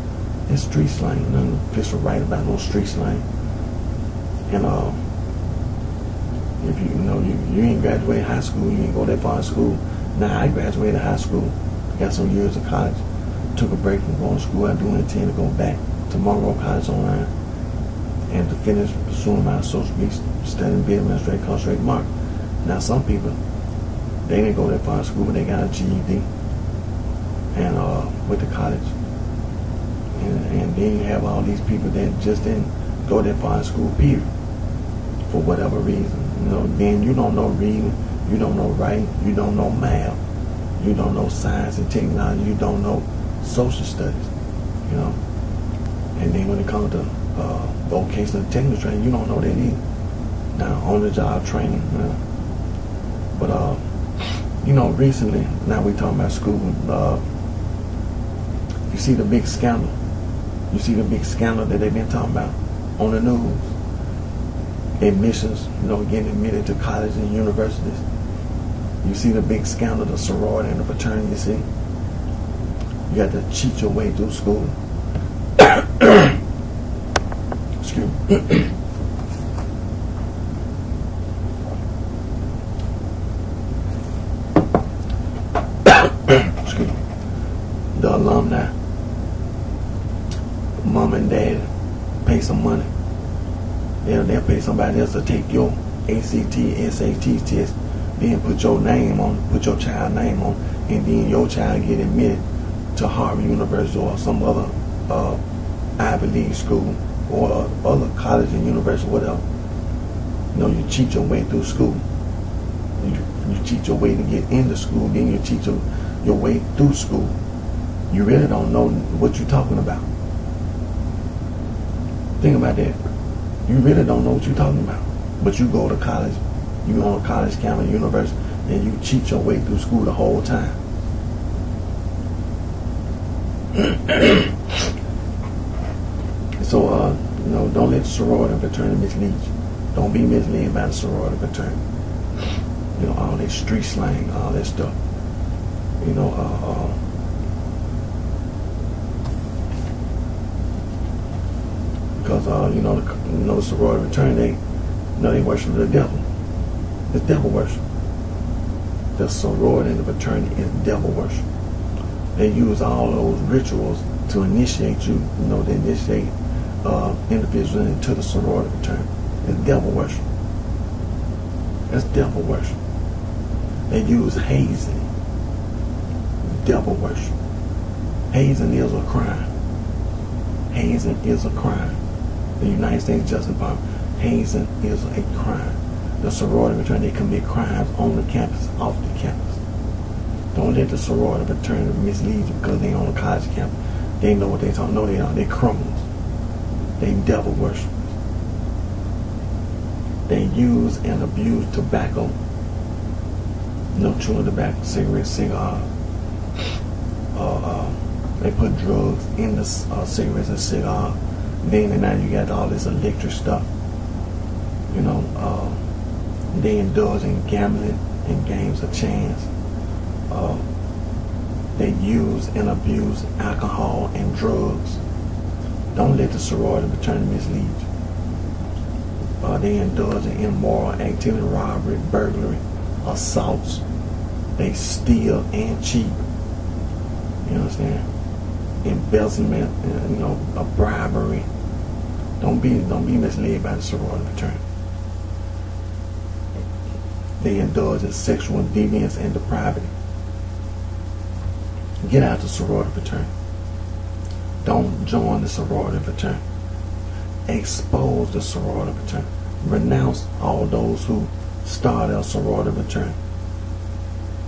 Speaker 1: It's street slang. Nothing official right about no street slang. And if you ain't graduated high school, you ain't go that far in school. Now I graduated high school, got some years of college, took a break from going to school. I do intend to go back to Monroe College online and to finish pursuing my associate degree, studying business administration, concentrated marketing. Now some people, they didn't go that far in school, but they got a GED and went to college. And then you have all these people that just didn't go that far in school, period, for whatever reason. Then you don't know reading, you don't know writing, you don't know math, you don't know science and technology, you don't know social studies, And then when it comes to vocational technical training, you don't know that either. Now, on-the-job training, But, recently, now we talking about school, you see the big scandal. You see the big scandal that they've been talking about on the news. Admissions, getting admitted to colleges and universities. You see the big scandal, the sorority and the fraternity, you see. You got to cheat your way through school. Excuse me. Excuse me. The alumni, mom and dad, pay some money. They'll pay somebody else to take your ACT, SAT test, then put your name on, put your child name on, and then your child get admitted to Harvard University or some other Ivy League school or other college and university, whatever. You cheat your way through school. You cheat your way to get into school, then you cheat your way through school. You really don't know what you're talking about. Think about that. You really don't know what you're talking about. But you go to college, you on a college campus, university, and you cheat your way through school the whole time. So, don't let the sorority and fraternity mislead you. Don't be misled by the sorority and fraternity. All that street slang, all that stuff. Because, the sorority and fraternity, they worship the devil. It's devil worship. The sorority and the fraternity is devil worship. They use all those rituals to initiate you, to initiate individuals into the sorority fraternity. It's devil worship. That's devil worship. They use hazing. Devil worship. Hazing is a crime. Hazing is a crime. The United States Justice Department, hazing is a crime. The sorority fraternity, they commit crimes on the campus, off the campus. Don't let the sorority fraternity mislead you because they on a college campus. They know what they talking. No, they are. They criminals. They devil worshippers. They use and abuse tobacco. Chewing tobacco, cigarettes, cigars. They put drugs in the cigarettes and cigars. Then now you got all this electric stuff. You know, they indulge in gambling and games of chance. They use and abuse alcohol and drugs. Don't let the sorority fraternity mislead you. They indulge in immoral activity, robbery, burglary, assaults. They steal and cheat. You understand? Embezzlement, a bribery. Don't be misled by the sorority fraternity. They indulge in sexual deviance and depravity. Get out the sorority fraternity. Don't join the sorority fraternity. Expose the sorority fraternity. Renounce all those who started a sorority fraternity.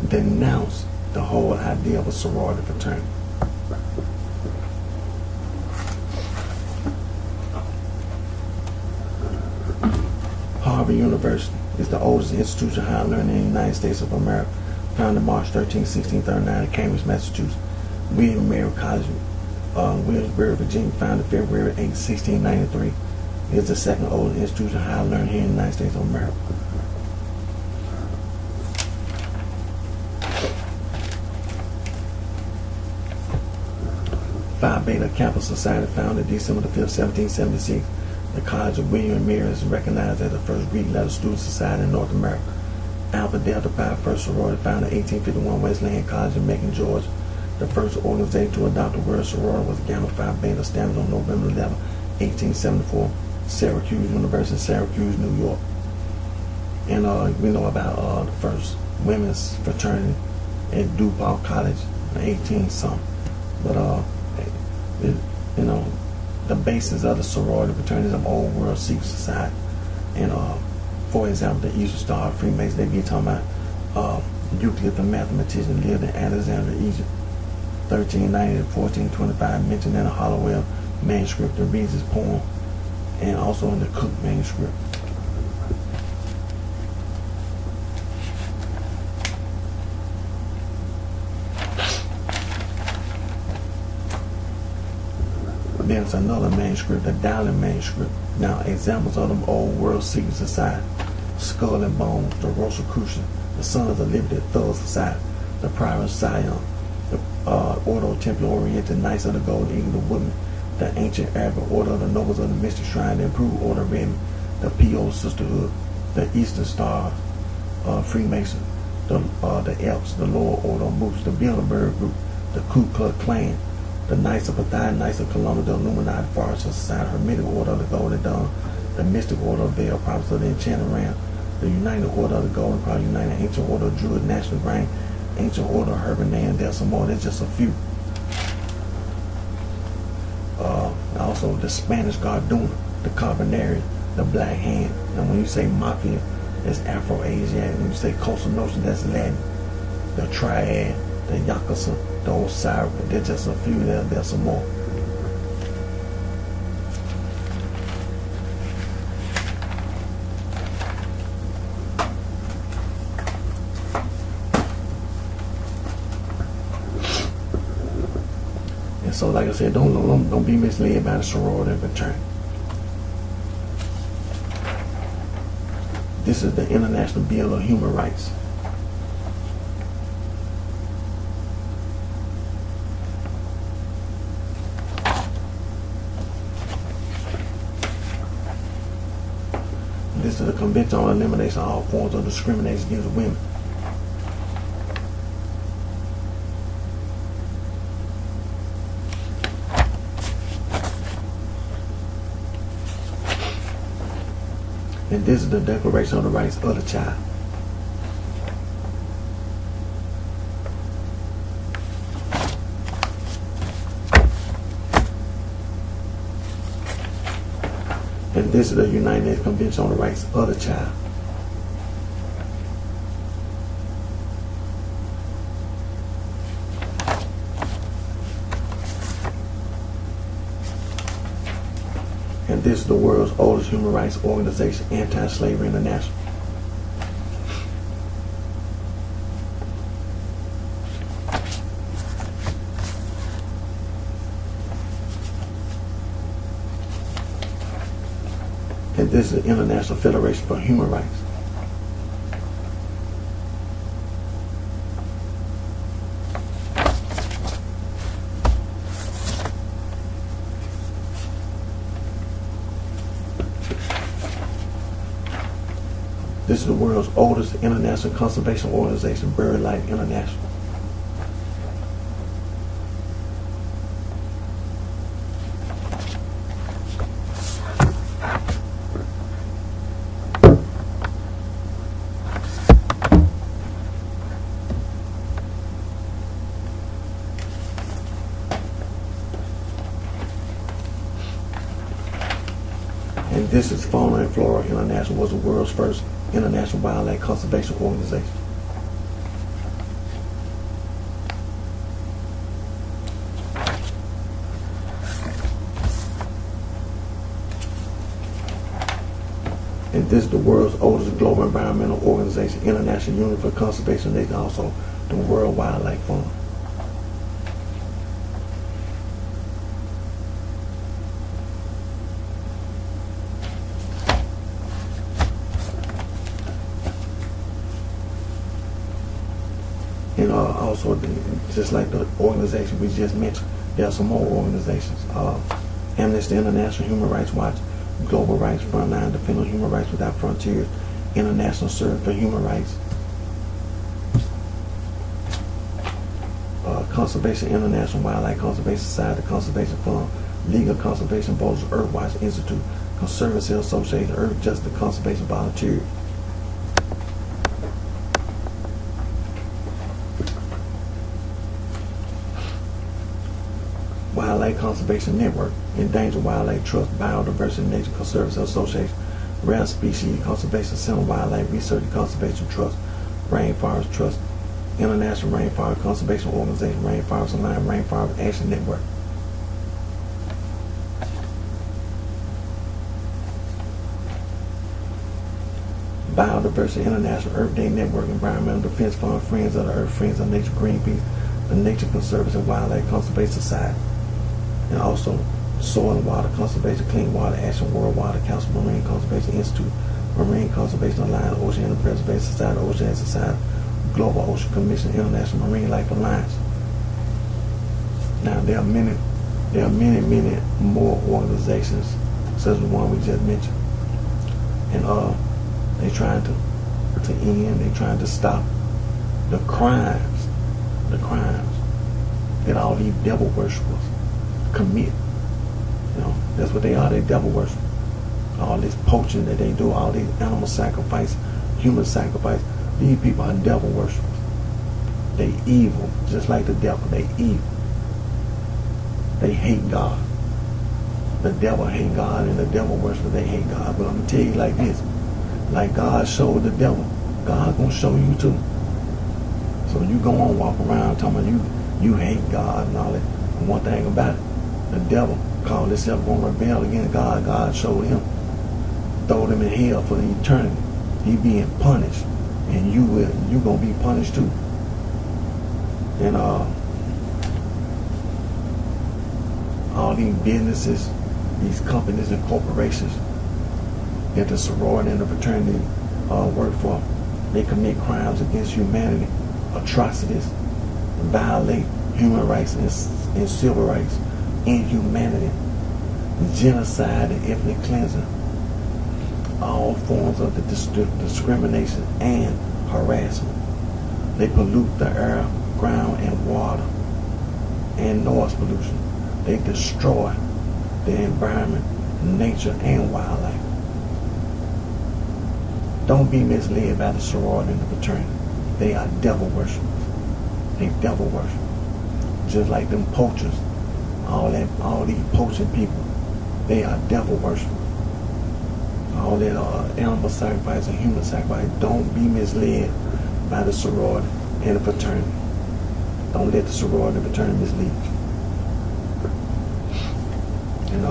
Speaker 1: Denounce the whole idea of a sorority fraternity. Harvard University is the oldest institution of higher learning in the United States of America. Founded March 13, 1639 in Cambridge, Massachusetts. William and Mary College, Williamsburg, Virginia, founded February 8, 1693. It is the second oldest institution of higher learning here in the United States of America. Phi Beta Kappa Society, founded December 5, 1776. The College of William and Mary is recognized as the first Greek letter student society in North America. Alpha Delta Pi, first sorority, founded 1851, Wesleyan College in Macon, Georgia. The first organization to adopt the word sorority was Gamma Phi Beta, established on November 11, 1874, Syracuse University, Syracuse, New York. And we know about the first women's fraternity at DuPont College in 18-something. But the basis of the sorority fraternities of old world secret society. And for example, the Eastern Star Freemasons, they be talking about Euclid, the mathematician, lived in Alexandria, Egypt, 1390 to 1425, mentioned in the Hollowell manuscript, the Regis poem, and also in the Cook manuscript. Then it's another manuscript, the Dowling manuscript. Now, examples of them old world secret society: Skull and Bones, the Rosicrucian, the Sons of Liberty, Thug Society, the Private Scion, the Ordo Templi Orientis, Knights of the Golden Eagle, the Woodmen, the Ancient Arabic Order of the Nobles of the Mystic Shrine, the Improved Order of Redmond, the P.O. Sisterhood, the Eastern Star Freemason, the Elks, the Lower Order of Moose, the Bilderberg Group, the Ku Klux Klan, the Knights of Pathian, Knights of Columbus, the Illuminati, Forest Society, Hermetic Order of the Golden Dawn, the Mystic Order of Veil, Prophets of the Enchanted Ram, the United Order of the Golden Cross, United Ancient Order of Druid, National Grain, Ancient Order of Herban, there's some more, there's just a few. Also the Spanish Garduna, the Carbonarian, the Black Hand. And when you say Mafia, it's Afro-Asiatic. When you say Coastal Notion, that's Latin. The Triad, the Yakuza, the Osiris, there's just a few, there's some more. And so, like I said, don't be misled by the sorority fraternity. This is the International Bill of Human Rights. This is the Convention on Elimination of All Forms of Discrimination Against Women. And this is the Declaration of the Rights of the Child. And this is the United Nations Convention on the Rights of the Child. And this is the world's oldest human rights organization, Anti-Slavery International. this is the International Federation for Human Rights. This is the world's oldest international conservation organization, BirdLife International. And this is Fauna and Flora International, was the world's first international wildlife conservation organization. And this is the world's oldest global environmental organization, International Union for Conservation. They also the World Wildlife Fund. And also, just like the organization we just mentioned, there are some more organizations. Amnesty International, Human Rights Watch, Global Rights Frontline, Defending Human Rights Without Frontiers, International Service for Human Rights, Conservation International, Wildlife Conservation Society, Conservation Fund, Legal Conservation Voters, Earthwatch Institute, Conservancy Association, Earth Justice Conservation Volunteers. Wildlife Conservation Network, Endangered Wildlife Trust, Biodiversity Nature Conservancy Association, Rare Species Conservation Center, Wildlife Research and Conservation Trust, Rainforest Trust, International Rainforest Conservation Organization, Rainforest Alliance, Rainforest Action Network. Biodiversity International, Earth Day Network, Environmental Defense Fund, Friends of the Earth, Friends of Nature, Greenpeace, the Nature Conservancy, Wildlife Conservation Society, and also Soil and Water Conservation, Clean Water Action, World Water Council, Marine Conservation Institute, Marine Conservation Alliance, Oceanic Preservation Society, Oceanic Society, Global Ocean Commission, International Marine Life Alliance. Now there are many more organizations such as the one we just mentioned, and they trying to end, they trying to stop the crimes that all these devil worshippers commit. You know, that's what they are. They devil worship. All this poaching that they do, all these animal sacrifice, human sacrifice. These people are devil worshippers. They evil, just like the devil. They evil. They hate God. The devil hate God, and the devil worshippers, they hate God. But I'm gonna tell you like this: like God showed the devil, God gonna show you too. So you go on walk around talking about you hate God and all that. And one thing about it, the devil called himself going to rebel against God. God showed him, throwed him in hell for eternity. He being punished, and you gonna be punished too. And all these businesses, these companies and corporations that the sorority and the fraternity work for, they commit crimes against humanity, atrocities, violate human rights and civil rights, inhumanity, genocide and ethnic cleansing, all forms of the discrimination and harassment. They pollute the air, ground, and water, and noise pollution. They destroy the environment, nature, and wildlife. Don't be misled by the sorority and the fraternity. They are devil worshippers. They devil worship. Just like them poachers, all these poaching people, they are devil worshippers. All that animal sacrifice and human sacrifice. Don't be misled by the sorority and the fraternity. Don't let the sorority and the fraternity mislead you. And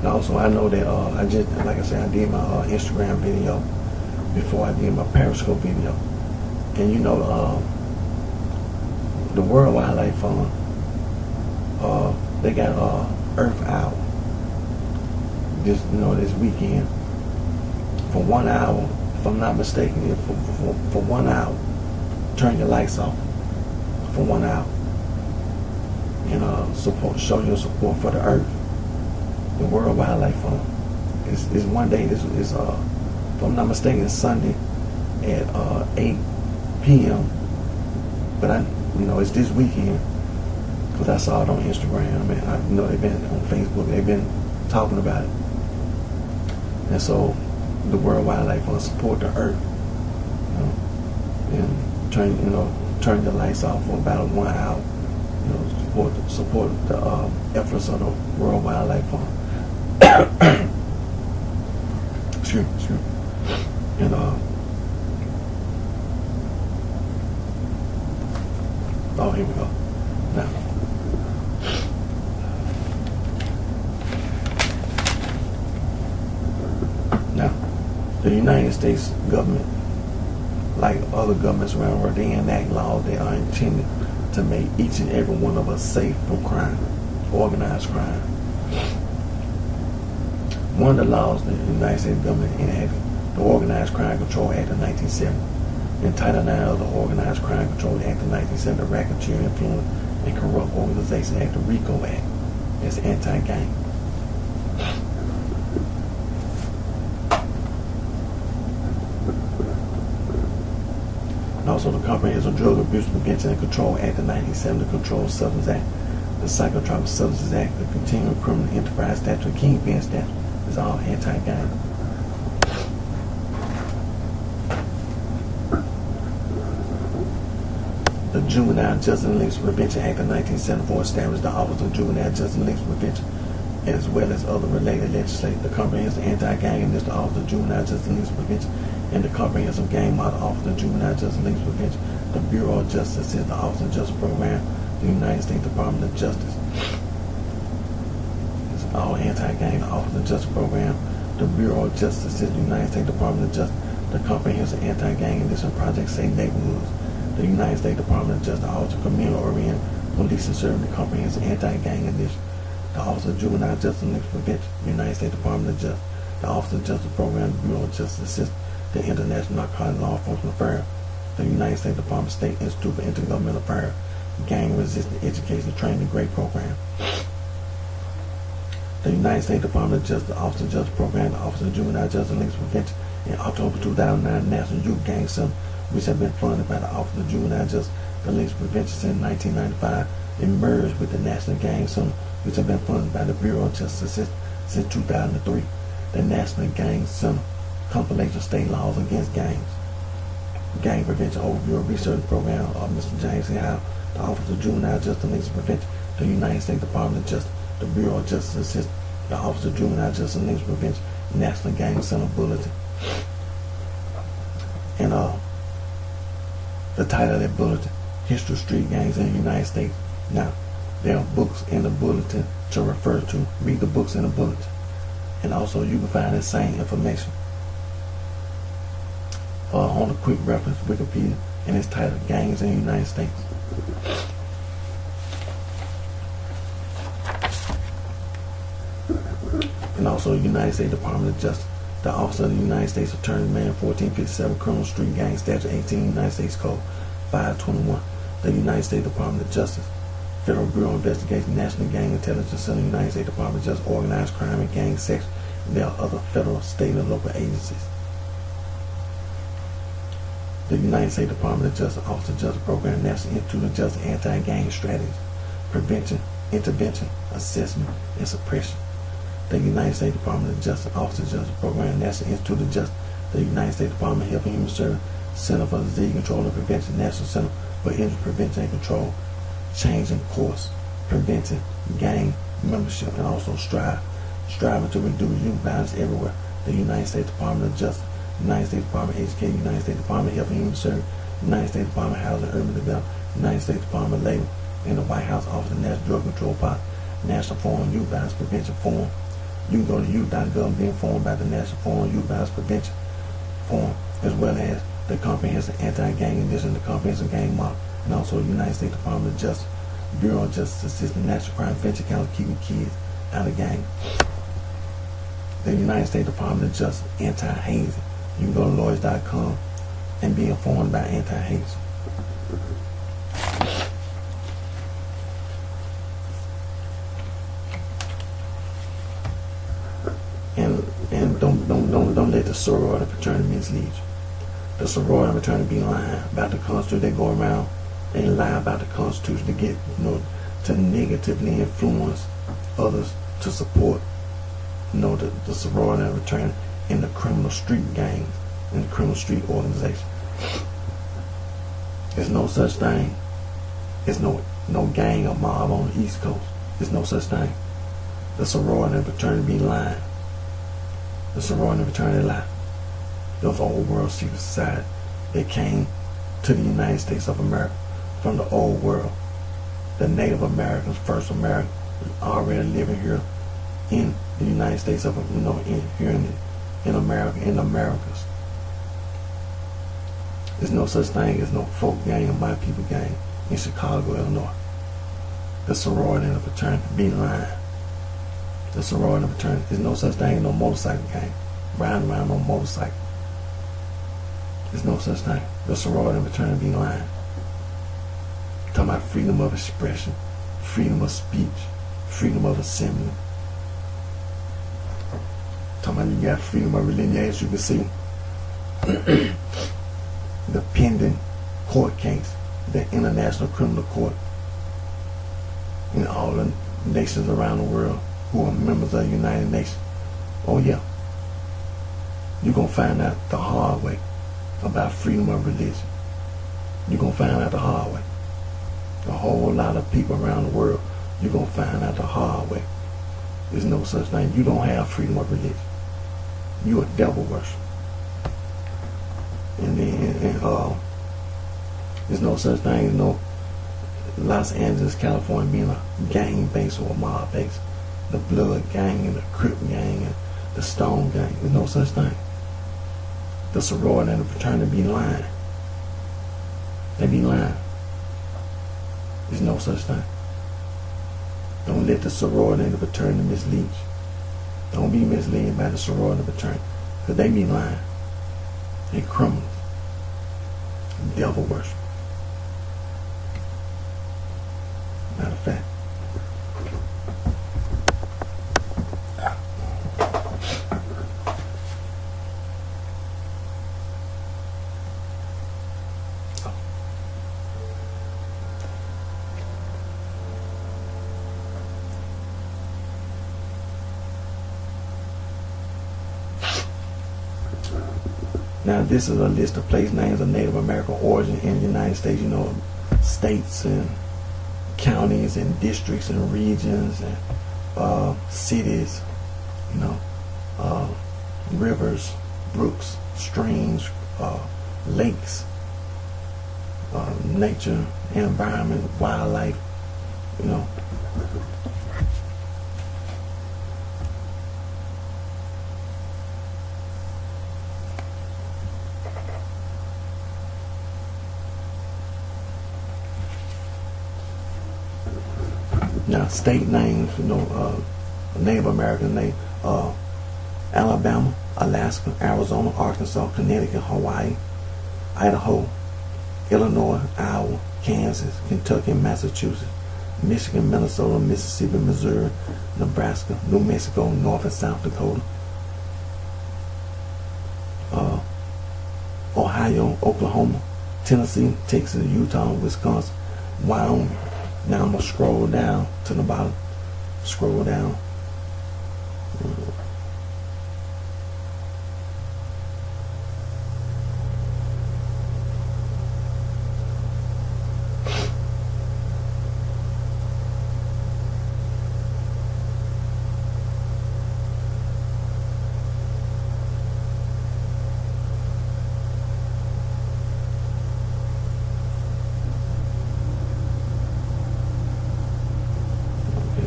Speaker 1: also, I know that I just, like I said, I did my Instagram video before I did my Periscope video. And you know, the World Wildlife Fund, They got Earth Hour this weekend for 1 hour. If I'm not mistaken, for 1 hour, turn your lights off for 1 hour and show your support for the Earth. The World Wildlife Fund. It's one day. This is if I'm not mistaken, it's Sunday at 8 p.m. But it's this weekend because I saw it on Instagram and they've been on Facebook. They've been talking about it, and so the World Wildlife Fund support the Earth, and turn the lights off for about 1 hour. Support the efforts of the World Wildlife Fund. Excuse me. And here we go. Now, the United States government, like other governments around the world, they enact laws that are intended to make each and every one of us safe from crime, organized crime. One of the laws that the United States government enacted, the Organized Crime Control Act of 1970, and Title IX of the Organized Crime Control Act of 1970, the Racketeer Influence and Corrupt Organization Act, the RICO Act. It's anti-gang. And also the Comprehensive Drug Abuse Prevention and Control Act of 1970, the Controlled Substance Act, the Psychotropic Substances Act, the Continuing Criminal Enterprise Statute, the Kingpin Statute. It's all anti-gang. The Juvenile Justice and Links Prevention Act of 1974 established the Office of Juvenile Justice and Links Prevention, as well as other related legislation. The Comprehensive Anti-Gang Initiative, the Office of Juvenile Justice and Links Prevention, and the Comprehensive Gang Model Office of Juvenile Justice and Links Prevention. The Bureau of Justice is the Office of Justice Program, the United States Department of Justice. It's all anti-gang. The Office of Justice Program, the Bureau of Justice is the United States Department of Justice. The Comprehensive Anti-Gang Initiative Project Safe Neighborhoods, the United States Department of Justice. The Office of Community-Oriented Policing Service, the Comprehensive Anti-Gang Initiative. The Office of Juvenile Justice and Links Prevention, the United States Department of Justice. The Office of Justice Program, the Bureau of Justice Assistance, the International Narcotics Law Enforcement Affairs, the United States Department of State Institute for Intergovernmental Affairs, Gang Resistant Education Training and Grade Program, the United States Department of Justice, the Office of Justice Program, the Office of Juvenile Justice and Links Prevention. In October 2009, National Youth Gang Center, which have been funded by the Office of Juvenile Justice and Links Prevention since 1995, it merged with the National Gang Center, which have been funded by the Bureau of Justice since 2003. The National Gang Center compilation state laws against gangs, gang prevention overview research program of Mr. James C. Howe, the Office of Juvenile Justice and Links Prevention, the United States Department of Justice, the Bureau of Justice Assistance, the Office of Juvenile Justice and Links Prevention, National Gang Center Bulletin. And the title of that bulletin, History of Street Gangs in the United States. Now, there are books in the bulletin to refer to. Read the books in the bulletin. And also you can find the same information on a quick reference, Wikipedia, and it's titled Gangs in the United States. And also United States Department of Justice, the Office of the United States Attorney, Man 1457, Criminal Street Gang Statute 18, United States Code 521, the United States Department of Justice, Federal Bureau of Investigation, National Gang Intelligence Center, United States Department of Justice, Organized Crime and Gang Section, and there are other federal, state, and local agencies. The United States Department of Justice, Office of Justice Program, National Institute of Justice, Anti-Gang Strategies, Prevention, Intervention, Assessment, and Suppression. The United States Department of Justice, Office of Justice Program, National Institute of Justice, the United States Department of Health and Human Services, Center for Disease Control and Prevention, National Center for Injury Prevention and Control, Changing Course, Preventing Gang Membership, and also striving to reduce youth violence everywhere. The United States Department of Justice, United States Department of Education, United States Department of Health and Human Services, United States Department of Housing and Urban Development, United States Department of Labor, and the White House Office of National Drug Control Policy, National Forum on Youth Violence Prevention Forum. You can go to youth.gov, be informed about the National Forum on Youth Violence Prevention Forum, as well as the Comprehensive Anti-Gang Initiative, the Comprehensive Gang Model, and also the United States Department of Justice, Bureau of Justice assisting National Crime Prevention Council keeping kids out of gang. The United States Department of Justice anti-hazing. You can go to lawyers.com and be informed about anti-hazing. And don't let the sorority fraternity mislead you. The sorority fraternity be lying about the Constitution. They go around and lie about the Constitution to get, to negatively influence others to support, the sorority fraternity in the criminal street gangs, in the criminal street organization. There's no such thing. There's no gang or mob on the East Coast. There's no such thing. The sorority fraternity be lying. The sorority fraternity lie. Those old world secret society, they came to the United States of America from the old world. The Native Americans, first Americans, already living here in the United States of, in America, in the Americas. There's no such thing as no folk gang or my people gang in Chicago, Illinois. The sorority and the fraternity be lying. The sorority and fraternity, there's no such thing as no motorcycle gang. Riding around on motorcycle. There's no such thing. The sorority and fraternity be lying. Talking about freedom of expression, freedom of speech, freedom of assembly. Talking about you got freedom of religion. As you can see, the pending court case, the International Criminal Court, in all the nations around the world who are members of the United Nations. Oh yeah, you're going to find out the hard way about freedom of religion. You're going to find out the hard way. A whole lot of people around the world, you're going to find out the hard way. There's no such thing. You don't have freedom of religion. You a devil worshiper. And there's no such thing as no Los Angeles, California being a gang base or a mob base. The Blood gang and the Crip gang and the Stone gang. There's no such thing. The sorority and the fraternity be lying. They be lying. There's no such thing. Don't let the sorority and the fraternity mislead you. Don't be misled by the sorority and the fraternity, because they be lying. They criminals. Devil worship. Matter of fact. Now, this is a list of place names of Native American origin in the United States. States and counties and districts and regions and cities. Rivers, brooks, streams, lakes, nature, environment, wildlife. Now, state names, Native American name, Alabama, Alaska, Arizona, Arkansas, Connecticut, Hawaii, Idaho, Illinois, Iowa, Kansas, Kentucky, Massachusetts, Michigan, Minnesota, Mississippi, Missouri, Nebraska, New Mexico, North and South Dakota, Ohio, Oklahoma, Tennessee, Texas, Utah, Wisconsin, Wyoming. Now I'm going to scroll down to the bottom. Scroll down.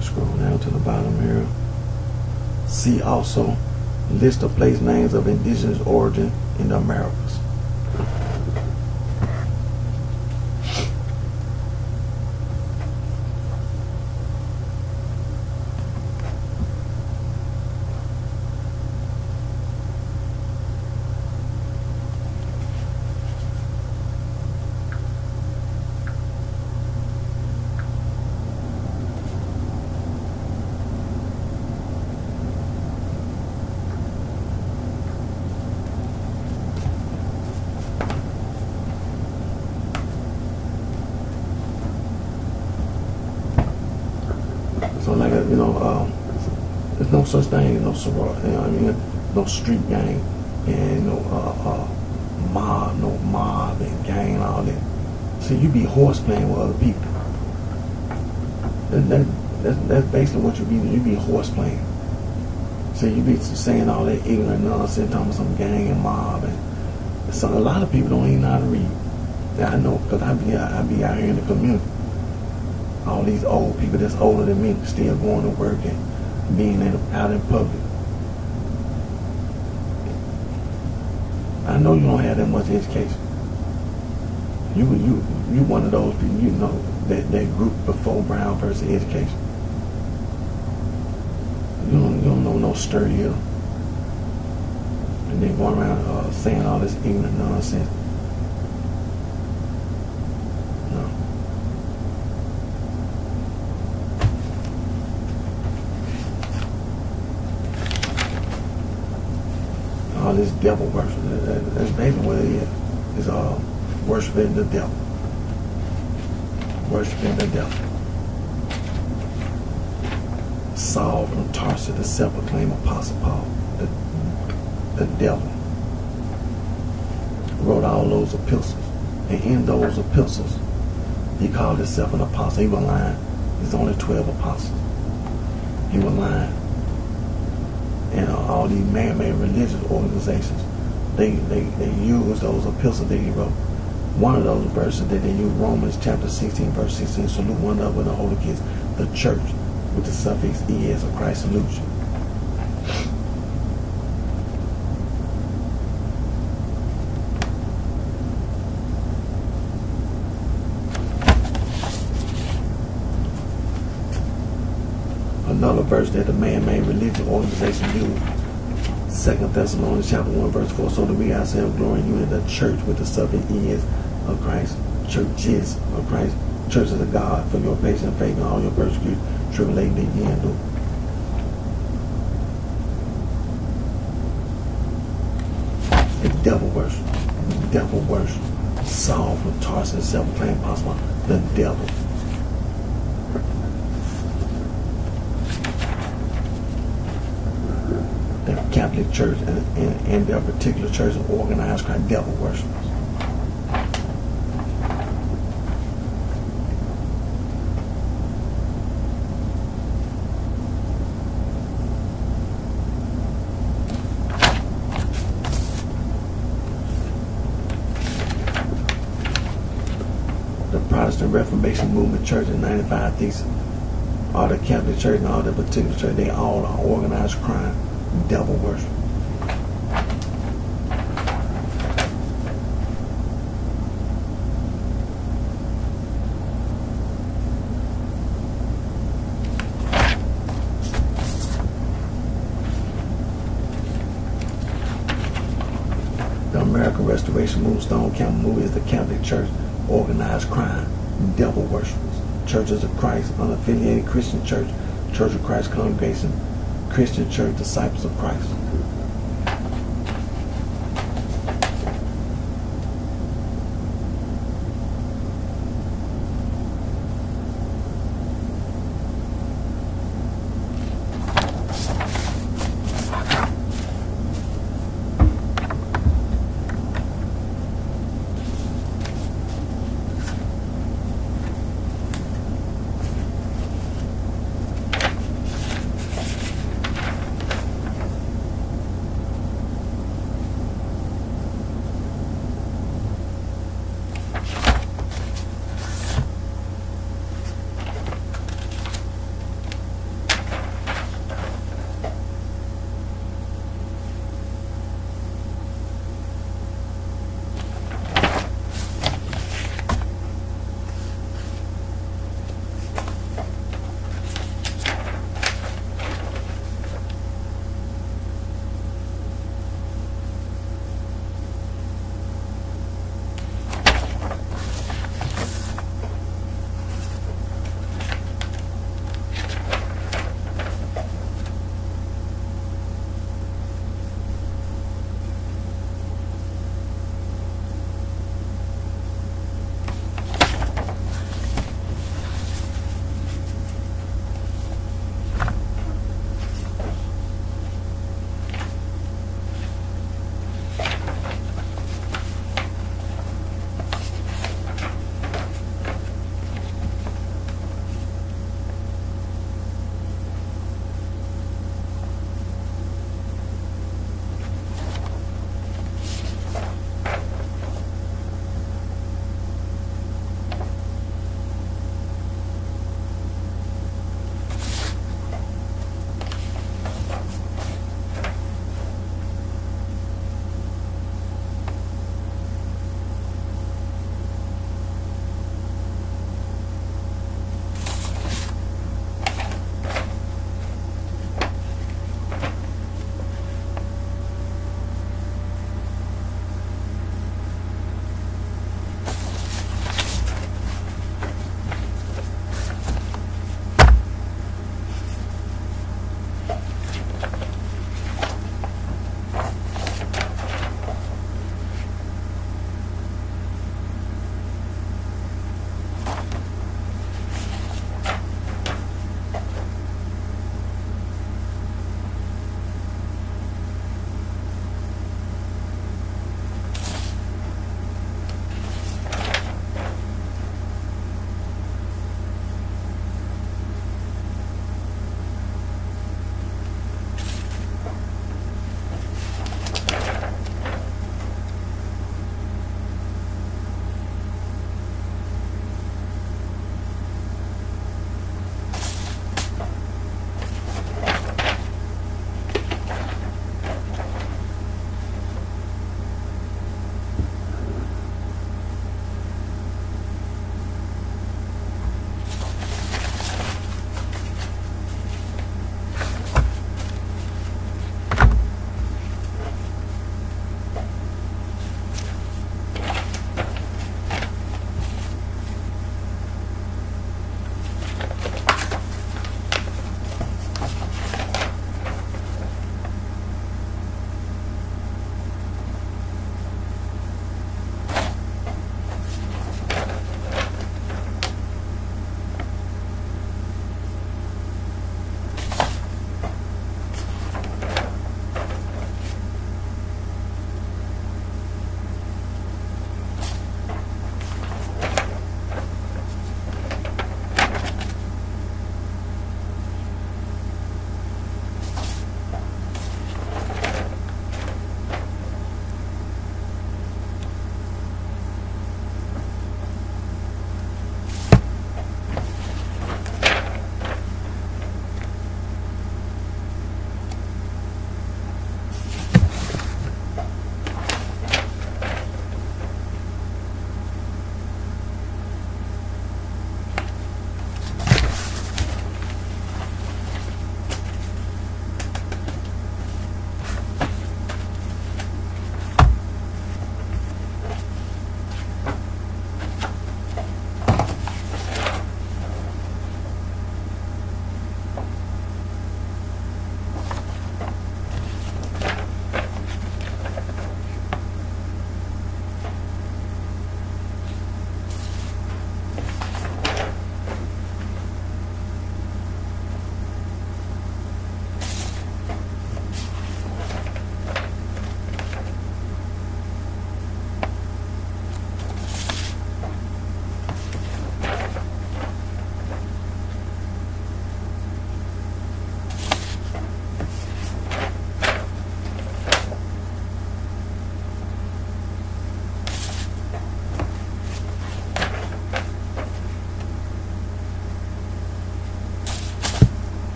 Speaker 1: Scroll down to the bottom here. See also list of place names of indigenous origin in the Americas. So like there's no such thing as no sorority. You know what I mean? No street gang and no mob and gang and all that. See, you be horse playing with other people. That's basically what you be. You be horse playing. So you be saying all that ignorant nonsense, talking about some gang and mob, and so a lot of people don't even know how to read. Yeah, I know, because I be out here in the community. All these old people that's older than me still going to work and being out in public. I know you don't have that much education. You one of those people, you know, that group before Brown versus education. You don't know no stir here. And then going around saying all this ignorant nonsense. No. All this devil worship, that's basically what it is. It's worshiping the devil. Worshiping the devil. Saul from Tarsus, the self-proclaimed Apostle Paul, the devil, wrote all those epistles. And in those epistles, he called himself an apostle. He was lying. There's only 12 apostles. He was lying. And all these man-made religious organizations, they use those epistles that he wrote. One of those verses that they use, Romans chapter 16, verse 16, salute one another with the holy kiss, the church, with the suffix es of Christ salute you. Another verse that the man-made religious organization used, 2 Thessalonians chapter 1, verse 4, so that we ourselves glory in you in the church with the suffix es of Christ, churches of Christ, churches of God, for your patience and faith in all your persecution, tribulation that ye endure. The devil worship. Devil worship. Saul from Tarsus, self-proclaimed apostle, the devil. The Catholic Church and their particular church of organized crime, devil worshipers. The Protestant Reformation Movement Church in 95 Thesis, all the Catholic Church and all the particular church, they all are organized crime, devil worship. The American Restoration Movement, Stone Campbell Movement is the Catholic Church, organized crime, devil worshipers. Churches of Christ, unaffiliated Christian Church, Church of Christ Congregation, Christian Church, Disciples of Christ.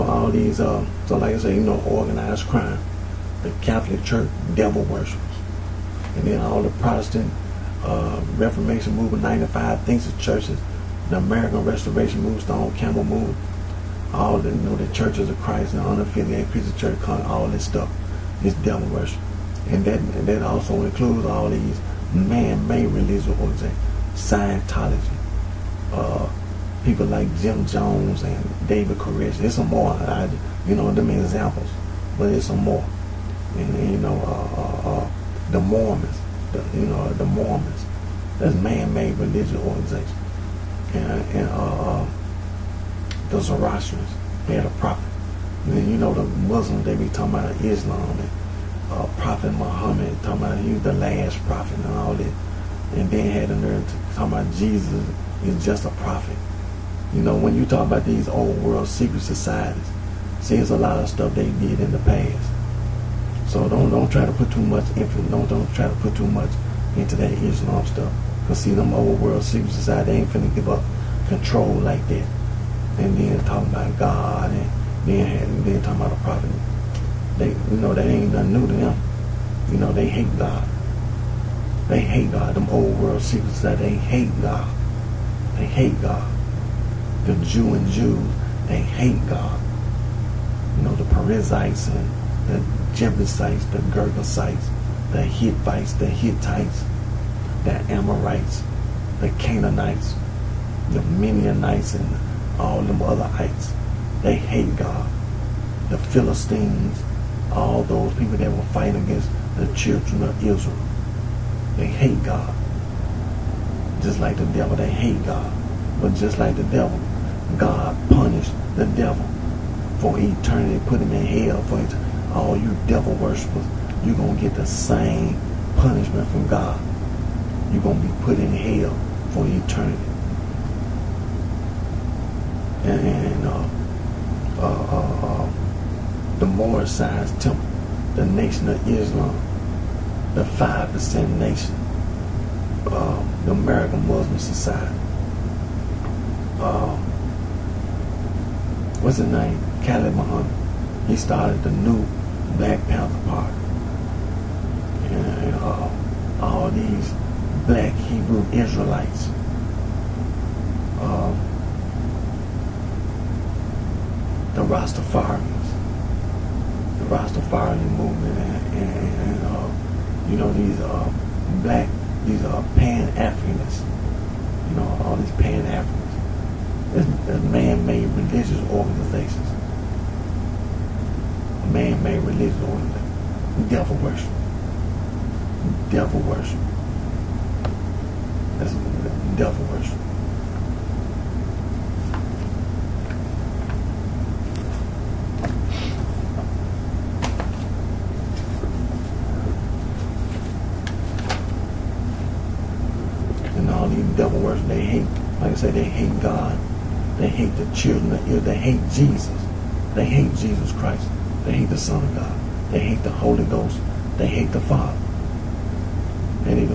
Speaker 1: all these, so like I say, organized crime, the Catholic Church, devil worshippers, and then all the Protestant Reformation movement, 95 thinks of churches, the American Restoration movement, Stone Campbell movement, all the churches of Christ and unaffiliated Christian church, all this stuff is devil worship, and that also includes all these man-made religious organizations, Scientology, people like Jim Jones and David Koresh. There's some more. Them examples, but there's some more. And the Mormons, the Mormons. That's man-made religious organization. And the Zoroastrians, they had a prophet. And then the Muslims, they be talking about Islam and Prophet Muhammad, talking about he was the last prophet and all that. And then had them there talking about Jesus is just a prophet. When you talk about these old world secret societies, see, there's a lot of stuff they did in the past. So don't try to put too much don't try to put too much into that Islam stuff. Cause see, them old world secret society, they ain't finna give up control like that. And then talking about God, and then talking about the prophet. They that ain't nothing new to them. They hate God. They hate God. Them old world secret society, they hate God. They hate God. The Jews, they hate God. The Perizzites and the Jebusites, the Girgasites, the Hittites, the Amorites, the Canaanites, the Mennonites, and all them other ites. They hate God. The Philistines, all those people that were fighting against the children of Israel, they hate God. Just like the devil, they hate God. But just like the devil, God punished the devil for eternity, put him in hell for eternity. All you devil worshippers, you're going to get the same punishment from God. You're going to be put in hell for eternity. And the Moorish Science Temple, the Nation of Islam, the 5% Nation, the American Muslim Society, what's his name? Khalid Muhammad. He started the new Black Panther Party. And all these black Hebrew Israelites, the Rastafarian movement, and these Pan-Africanists, all these Pan-Africans. There's man-made religious organizations. Man-made religious organizations. Devil worship. Devil worship. That's devil worship. And all these devil worship, they hate, like I said, they hate God. They hate the children of Israel. They hate Jesus. They hate Jesus Christ. They hate the Son of God. They hate the Holy Ghost. They hate the Father. And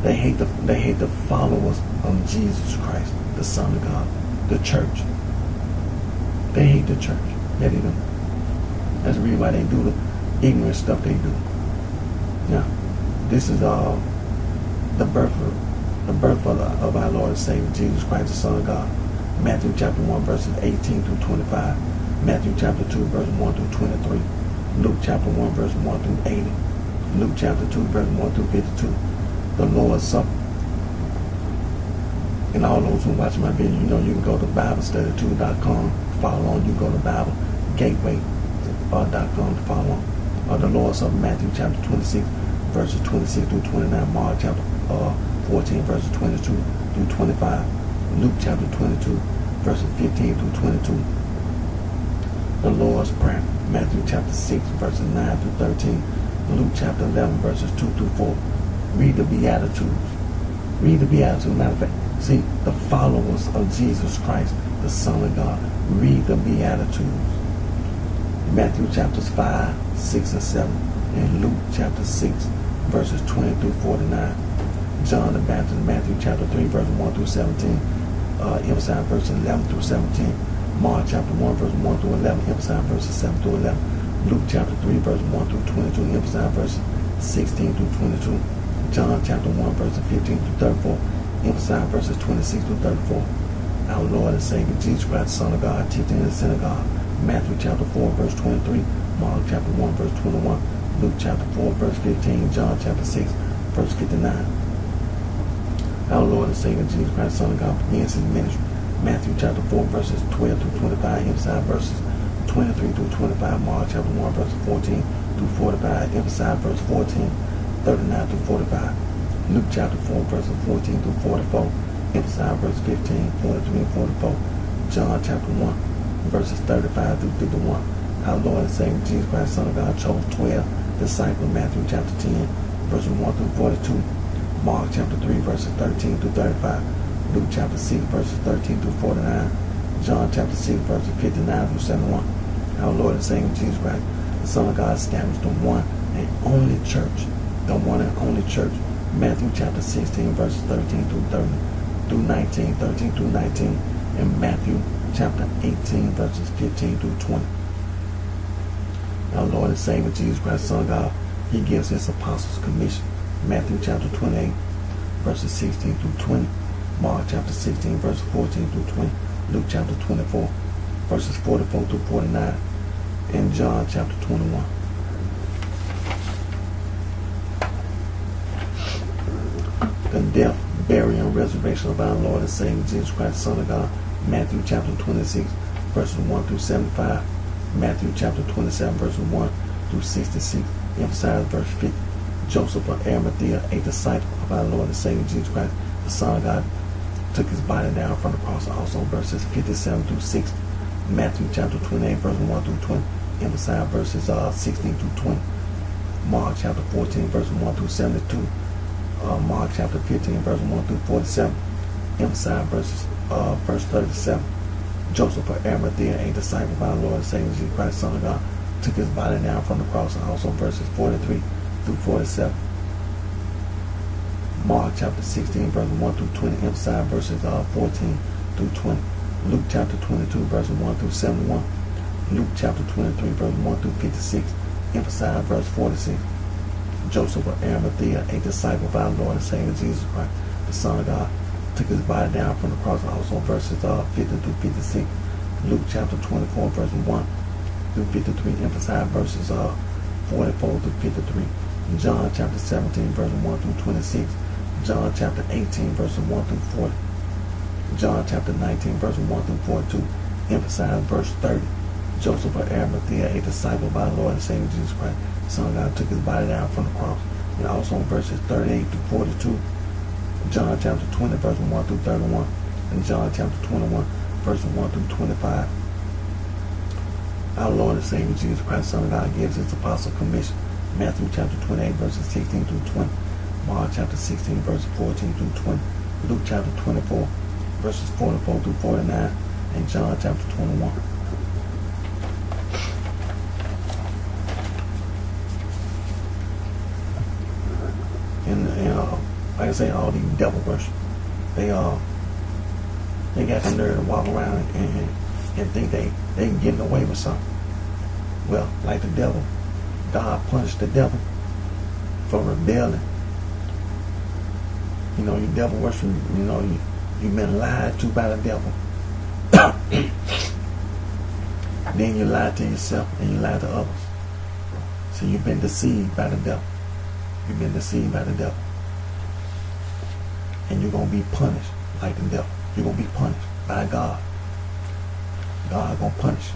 Speaker 1: they hate the followers of Jesus Christ, the Son of God, the church. They hate the church. That's the reason why they do the ignorant stuff they do. Now, this is the birth of our Lord and Savior Jesus Christ, the Son of God. Matthew chapter 1 verses 18 through 25. Matthew chapter 2 verses 1 through 23. Luke chapter 1 verse 1 through 80. Luke chapter 2 verse 1 through 52. The Lord's Supper. And all those who watch my video, you can go to BibleStudy2.com, follow on. You can go to BibleGateway.com to follow on. The Lord's Supper, Matthew chapter 26 verses 26 through 29. Mark chapter 14 verses 22 through 25. Luke chapter 22 verses 15 through 22. The Lord's Prayer, Matthew chapter 6 verses 9 through 13. Luke chapter 11 verses 2 through 4. Read the Beatitudes. Read the Beatitudes. Matter of fact, see, the followers of Jesus Christ, the Son of God, read the Beatitudes. Matthew chapters 5, 6, and 7. And Luke chapter 6 verses 20 through 49. John the Baptist, Matthew chapter 3 verses 1 through 17. Emphasize verses 11 through 17. Mark chapter 1, verse 1 through 11, emphasize verses 7 through 11. Luke chapter 3, verse 1 through 22, emphasize verses 16 through 22. John chapter 1, verses 15 through 34, emphasize verses 26 through 34. Our Lord and Savior Jesus Christ, Son of God, teaching in the synagogue. Matthew chapter 4, verse 23, Mark chapter 1, verse 21, Luke chapter 4, verse 15, John chapter 6, verse 59. Our Lord and Savior Jesus Christ, Son of God, begins his ministry. Matthew chapter 4, verses 12 through 25, emphasize verses 23 through 25, Mark chapter 1, verses 14 through 45, emphasize verse 14, 39 through 45. Luke chapter 4, verses 14 through 44, emphasize verse 15, 43 and 44. John chapter 1, verses 35 through 51. Our Lord and Savior Jesus Christ, Son of God, chose 12 disciples. Matthew chapter 10, verses 1 through 42. Mark chapter 3, verses 13 through 35. Luke chapter 6, verses 13 through 49. John chapter 6, verses 59 through 71. Our Lord and Savior Jesus Christ, the Son of God, established the one and only church. The one and only church. Matthew chapter 16, verses 13 through 30 through 19, 13 through 19. And Matthew chapter 18, verses 15 through 20. Our Lord and Savior Jesus Christ, Son of God, he gives his apostles commission. Matthew chapter 28, verses 16 through 20. Mark chapter 16, verses 14 through 20. Luke chapter 24, verses 44 through 49. And John chapter 21. The death, burial, and resurrection of our Lord and Savior Jesus Christ, Son of God. Matthew chapter 26, verses 1 through 75. Matthew chapter 27, verses 1 through 66. Emphasize verse 50. Joseph of Arimathea, a disciple of our Lord and Savior Jesus Christ, the Son of God, took his body down from the cross. Also verses 57 through 60. Matthew chapter 28, verses 1 through 20. Emphasize verses 16 through 20. Mark chapter 14, verses 1 through 72. Mark chapter 15, verse 1 through 47. Emphasize verse 37. Joseph of Arimathea, a disciple of our Lord and Savior Jesus Christ, Son of God, took his body down from the cross. Also verses 43 through 47. Mark chapter 16, verse 1 through 20. Emphasize verses 14 through 20. Luke chapter 22, verses 1 through 71. Luke chapter 23, verse 1 through 56. Emphasize verse 46. Joseph of Arimathea, a disciple of our Lord and Savior Jesus Christ, the Son of God, took his body down from the cross. Also verses 50 through 56. Luke chapter 24, verse 1 through 53. Emphasize verses 44 through 53. John chapter 17, verse 1 through 26. John chapter 18, verses 1 through 40. John chapter 19, verses 1 through 42. Emphasize verse 30. Joseph of Arimathea, a disciple of our Lord and Savior Jesus Christ, the Son of God, took his body down from the cross. And also verses 38 through 42. John chapter 20, verse 1 through 31. And John chapter 21, verses 1 through 25. Our Lord and Savior Jesus Christ, Son of God, gives his apostle commission. Matthew chapter 28, verses 16 through 20. Mark chapter 16, verses 14 through 20. Luke chapter 24, verses 44 through 49. And John chapter 21. And like I say, all these devil worship, they got the nerve to walk around and think they can get away with something. Well, like the devil, God punished the devil for rebelling. You know, you devil worship, you know, you've been lied to by the devil. Then you lie to yourself and you lie to others. So you've been deceived by the devil. You've been deceived by the devil. And you're going to be punished like the devil. You're going to be punished by God. God going to punish you.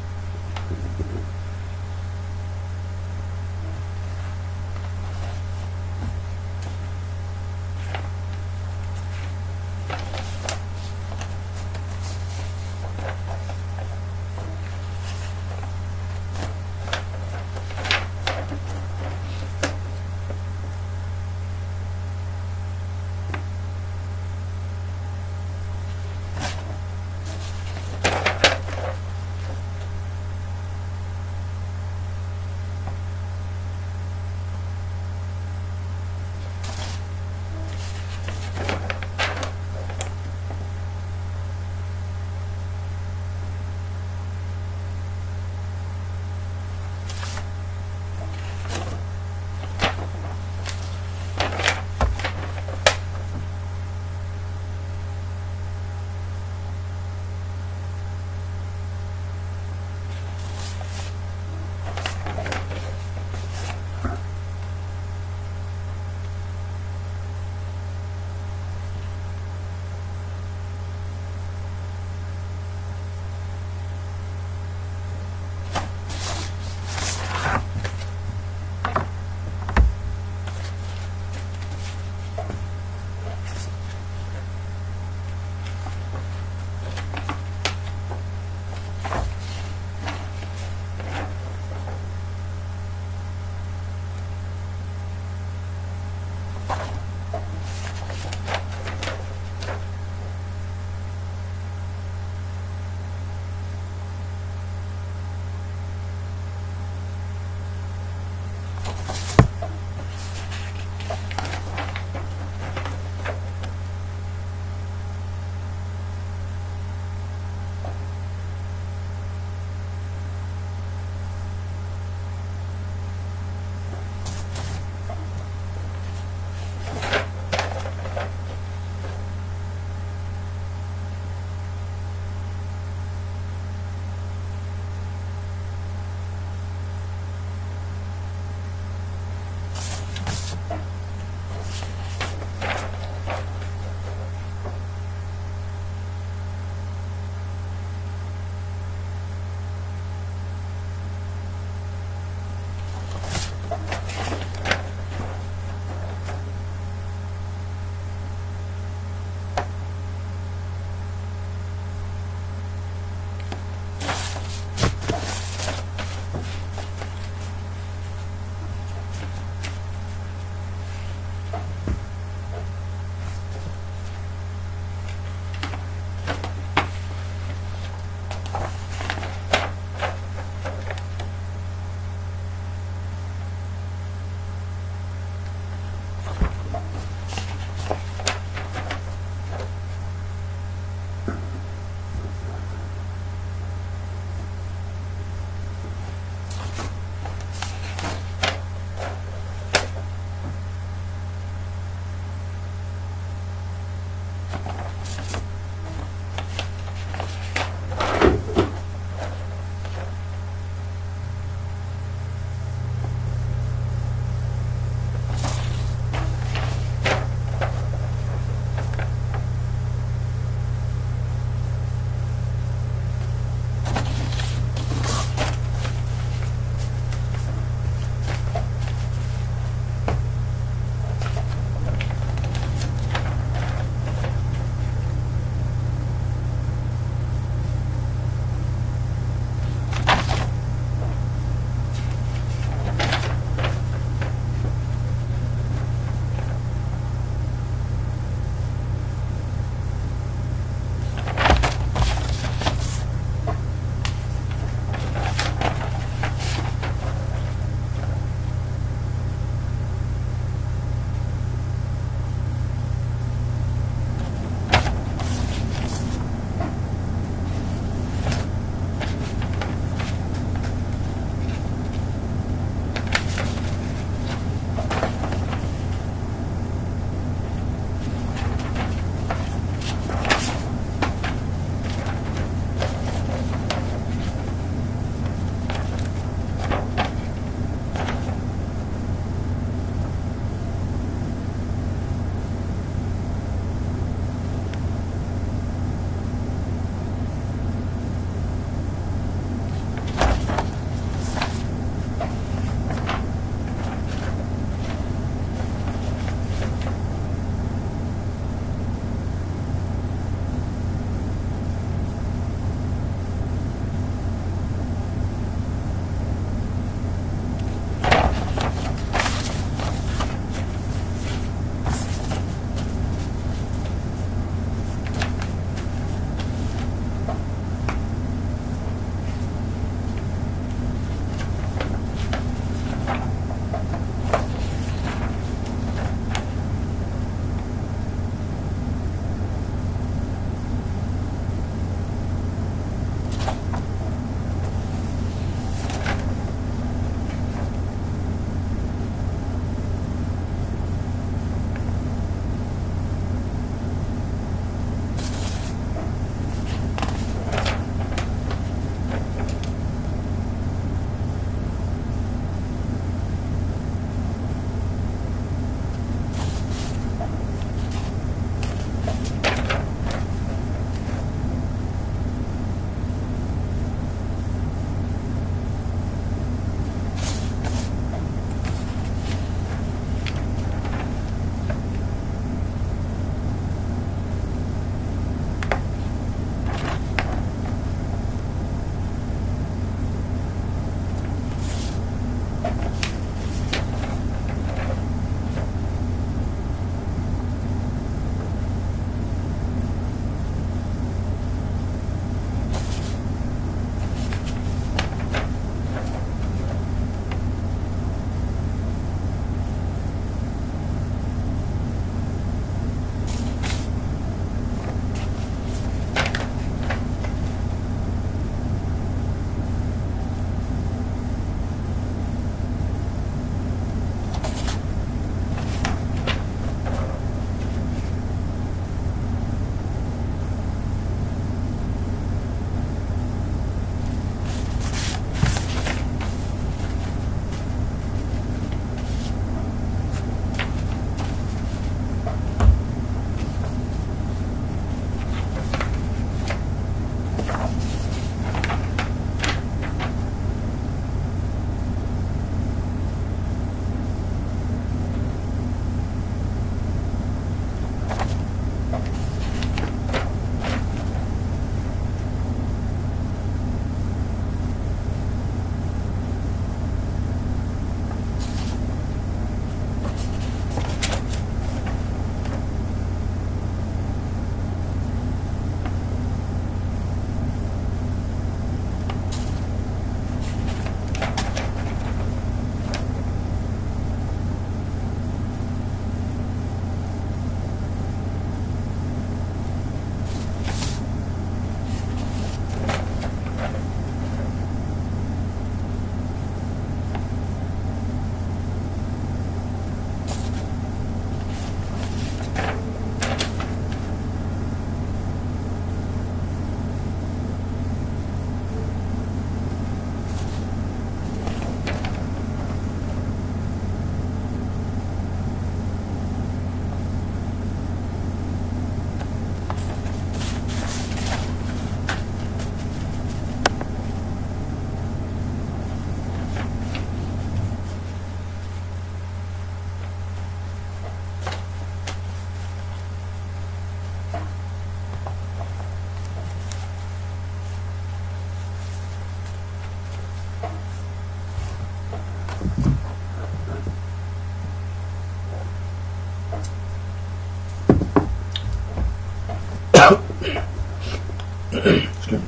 Speaker 1: Excuse me.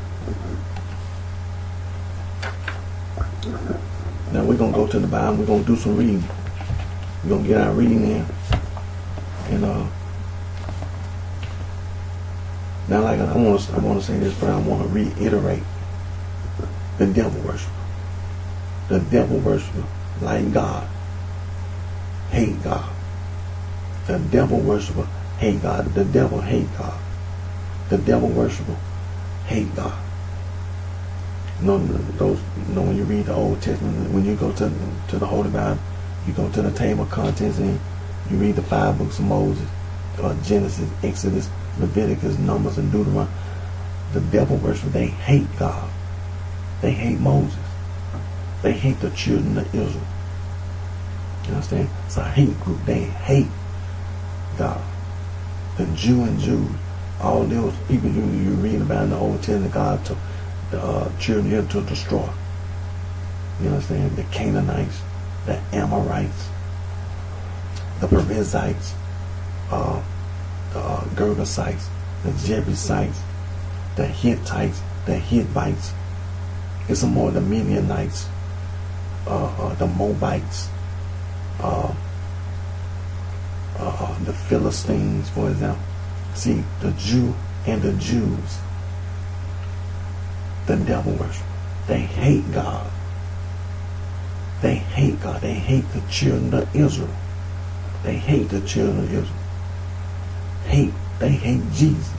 Speaker 1: Now we're going to go to the Bible. We're going to do some reading. We're going to get our reading in. And now, like I want to say this, but I want to reiterate: the devil worshiper, like God, hate God. The devil worshiper hate God. The devil hate God. The devil worshiper hate God. When you read the Old Testament, when you go to the Holy Bible, you go to the table of contents and you read the 5 books of Moses, Genesis, Exodus, Leviticus, Numbers, and Deuteronomy. The devil worshiper, they hate God. They hate Moses. They hate the children of Israel. You understand? It's a hate group. They hate God. The Jew and Jews, all those people you read about in the Old Testament, God took the children of Israel to destroy. You understand? The Canaanites, the Amorites, the Perizzites, the Girgasites, the Jebusites, the Hittites, the Hivites. It's some more, the Midianites, the Moabites, the Philistines, for example. See, the Jew and the Jews, the devil worship, they hate God. They hate God. They hate the children of Israel. They hate the children of Israel. They hate Jesus.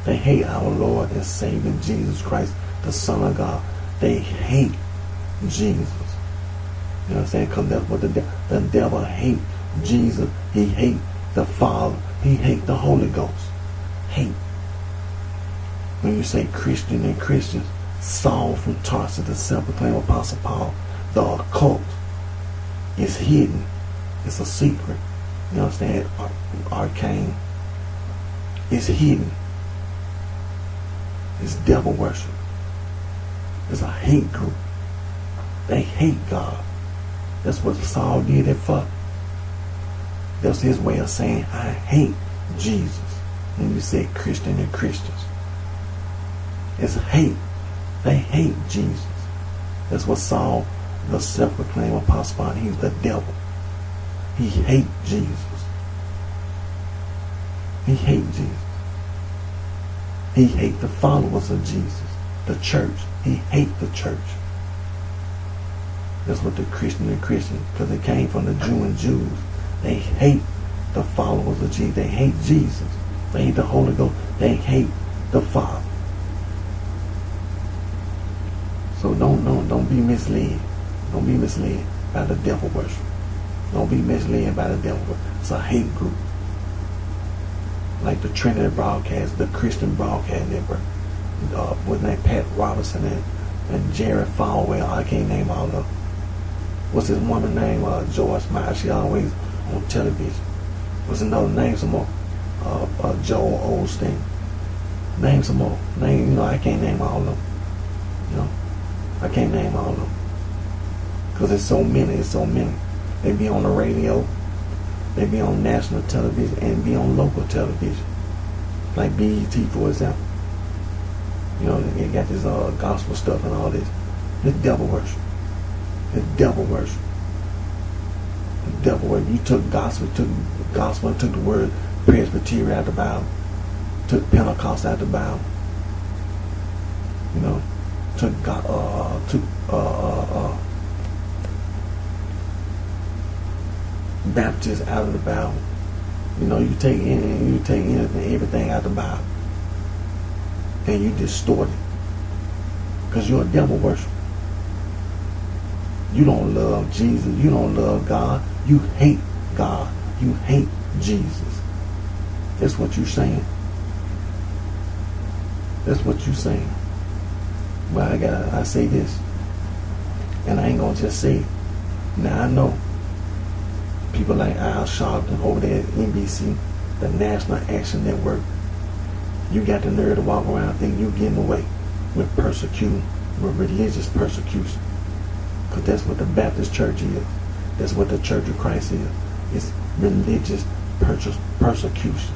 Speaker 1: They hate our Lord and Savior Jesus Christ, the Son of God. They hate Jesus. You know what I'm saying? Because that's what the devil hate Jesus. He hate the Father. He hate the Holy Ghost. Hate. When you say Christian and Christians, Saul from Tarsus, the self-proclaimed Apostle Paul, the occult is hidden. It's a secret. You understand? Arcane. It's hidden. It's devil worship. It's a hate group. They hate God. That's what Saul did at first. That's his way of saying, I hate Jesus. When you say Christian and Christians, it's hate. They hate Jesus. That's what Saul, the self-proclaimed apostle, Paul, he's the devil. He hate Jesus. He hate Jesus. He hate the followers of Jesus. The church. He hate the church. That's what the Christian and Christian, because it came from the Jew and Jews. They hate the followers of Jesus. They hate Jesus. They hate the Holy Ghost. They hate the Father. So don't be misled. Don't be misled by the devil worship. Don't be misled by the devil worship. It's a hate group. Like the Trinity Broadcast, the Christian Broadcast Network. What's name? Pat Robertson and Jerry Falwell. I can't name all of them. What's his woman name? Joyce Meyer. She always on television. What's another name? Some more. Joel Osteen. Name some more. Name. I can't name all of them. I can't name all of them. Because it's so many. It's so many. They be on the radio. They be on national television and be on local television. Like BET, for example. They got this gospel stuff and all this. It's devil worship. It's devil worship. It's devil worship. You took gospel and took the word Presbyterian out of the Bible. Took Pentecost out of the Bible. Took Baptist out of the Bible. You take anything, everything out of the Bible, and you distort it, because you're a devil worshiper. You don't love Jesus. You don't love God. You hate God. You hate Jesus. That's what you're saying. That's what you're saying. But I say this, and I ain't gonna just say it. Now I know people like Al Sharpton over there at NBC, the National Action Network. You got the nerve to walk around thinking you getting away with persecuting, with religious persecution. Because that's what the Baptist Church is. That's what the Church of Christ is. It's religious persecution.